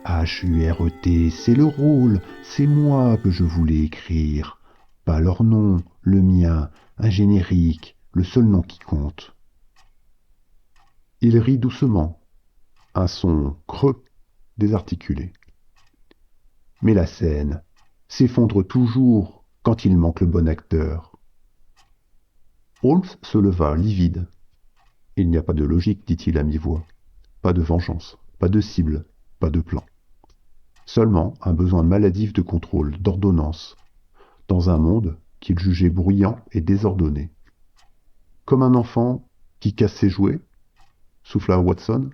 H-U-R-E-T, c'est le rôle, c'est moi que je voulais écrire. Pas leur nom, le mien, un générique, le seul nom qui compte. Il rit doucement, un son creux, désarticulé. Mais la scène s'effondre toujours quand il manque le bon acteur. Holmes se leva, livide. Il n'y a pas de logique, dit-il à mi-voix. Pas de vengeance, pas de cible, pas de plan. Seulement un besoin maladif de contrôle, d'ordonnance, dans un monde qu'il jugeait bruyant et désordonné. Comme un enfant qui casse ses jouets, souffla Watson.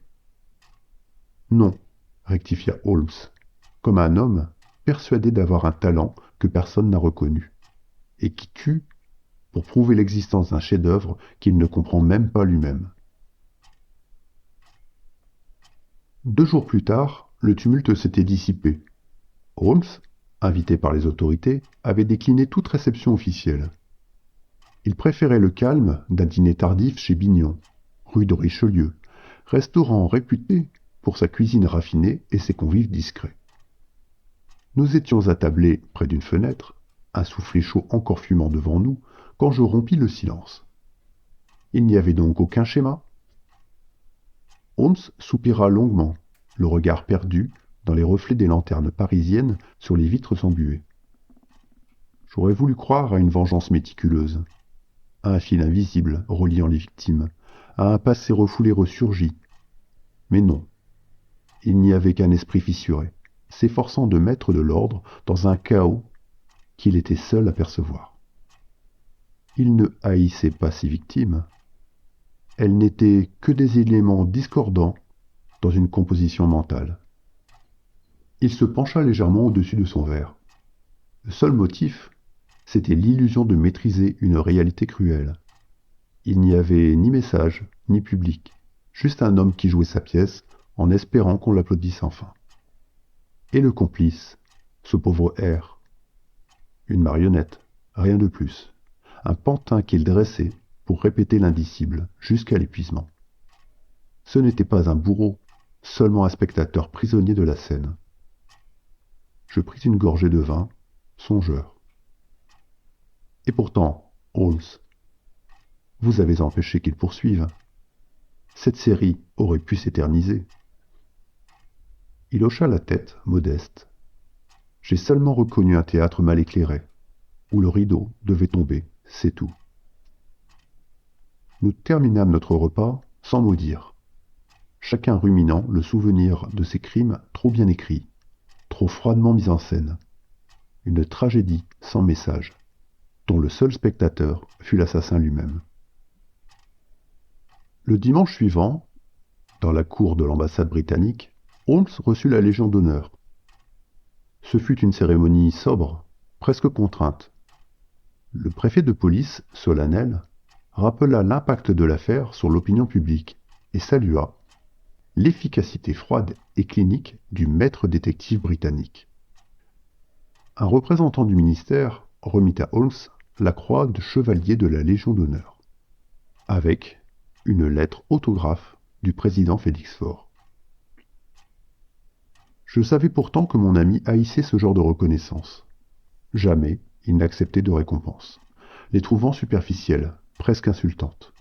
Non, rectifia Holmes, comme un homme persuadé d'avoir un talent que personne n'a reconnu, et qui tue pour prouver l'existence d'un chef-d'œuvre qu'il ne comprend même pas lui-même. 2 jours plus tard, le tumulte s'était dissipé. Holmes, invité par les autorités, avait décliné toute réception officielle. Il préférait le calme d'un dîner tardif chez Bignon, rue de Richelieu, restaurant réputé pour sa cuisine raffinée et ses convives discrets. Nous étions attablés près d'une fenêtre, un soufflet chaud encore fumant devant nous, quand je rompis le silence. Il n'y avait donc aucun schéma? Holmes soupira longuement, le regard perdu dans les reflets des lanternes parisiennes sur les vitres embuées. J'aurais voulu croire à une vengeance méticuleuse, à un fil invisible reliant les victimes, à un passé refoulé ressurgi. Mais non, il n'y avait qu'un esprit fissuré, s'efforçant de mettre de l'ordre dans un chaos qu'il était seul à percevoir. Il ne haïssait pas ses victimes. Elles n'étaient que des éléments discordants dans une composition mentale. Il se pencha légèrement au-dessus de son verre. Le seul motif, c'était l'illusion de maîtriser une réalité cruelle. Il n'y avait ni message, ni public, juste un homme qui jouait sa pièce en espérant qu'on l'applaudisse enfin. Et le complice, ce pauvre R. Une marionnette, rien de plus. Un pantin qu'il dressait pour répéter l'indicible jusqu'à l'épuisement. Ce n'était pas un bourreau, seulement un spectateur prisonnier de la scène. Je pris une gorgée de vin, songeur. Et pourtant, Holmes, vous avez empêché qu'il poursuive. Cette série aurait pu s'éterniser. Il hocha la tête, modeste. J'ai seulement reconnu un théâtre mal éclairé, où le rideau devait tomber, c'est tout. Nous terminâmes notre repas sans mot dire, chacun ruminant le souvenir de ces crimes trop bien écrits, trop froidement mis en scène. Une tragédie sans message. dont le seul spectateur fut l'assassin lui-même. Le dimanche suivant, dans la cour de l'ambassade britannique, Holmes reçut la Légion d'honneur. Ce fut une cérémonie sobre, presque contrainte. Le préfet de police, solennel, rappela l'impact de l'affaire sur l'opinion publique et salua l'efficacité froide et clinique du maître détective britannique. Un représentant du ministère remit à Holmes la croix de chevalier de la Légion d'honneur, avec une lettre autographe du président Félix Faure. Je savais pourtant que mon ami haïssait ce genre de reconnaissance. Jamais il n'acceptait de récompenses, les trouvant superficielles, presque insultantes.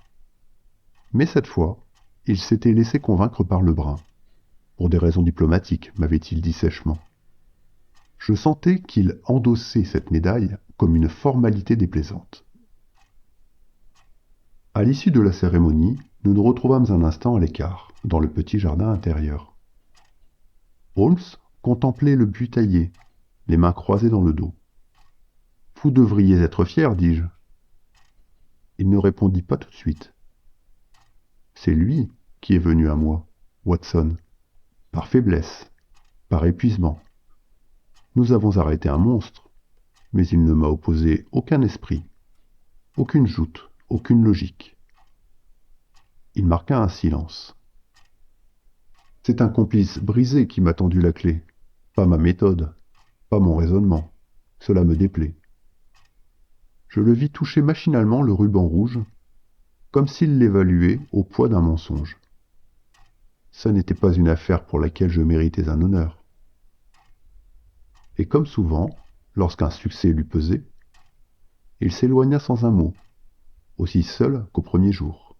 Mais cette fois, il s'était laissé convaincre par Lebrun. Pour des raisons diplomatiques, m'avait-il dit sèchement. Je sentais qu'il endossait cette médaille comme une formalité déplaisante. À l'issue de la cérémonie, nous nous retrouvâmes un instant à l'écart, dans le petit jardin intérieur. Holmes contemplait le buis taillé, les mains croisées dans le dos. « Vous devriez être fier, dis-je. » Il ne répondit pas tout de suite. « C'est lui qui est venu à moi, Watson, par faiblesse, par épuisement. Nous avons arrêté un monstre, mais il ne m'a opposé aucun esprit, aucune joute, aucune logique. » Il marqua un silence. « C'est un complice brisé qui m'a tendu la clé, pas ma méthode, pas mon raisonnement. Cela me déplaît. » Je le vis toucher machinalement le ruban rouge, comme s'il l'évaluait au poids d'un mensonge. Ce n'était pas une affaire pour laquelle je méritais un honneur. Et comme souvent, lorsqu'un succès lui pesait, il s'éloigna sans un mot, aussi seul qu'au premier jour.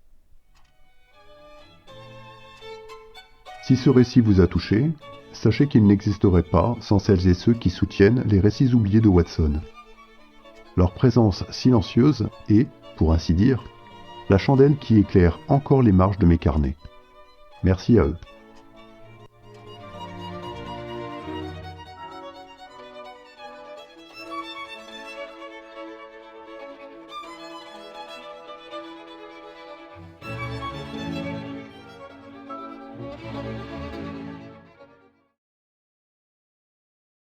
Si ce récit vous a touché, sachez qu'il n'existerait pas sans celles et ceux qui soutiennent les récits oubliés de Watson. Leur présence silencieuse est, pour ainsi dire, la chandelle qui éclaire encore les marges de mes carnets. Merci à eux.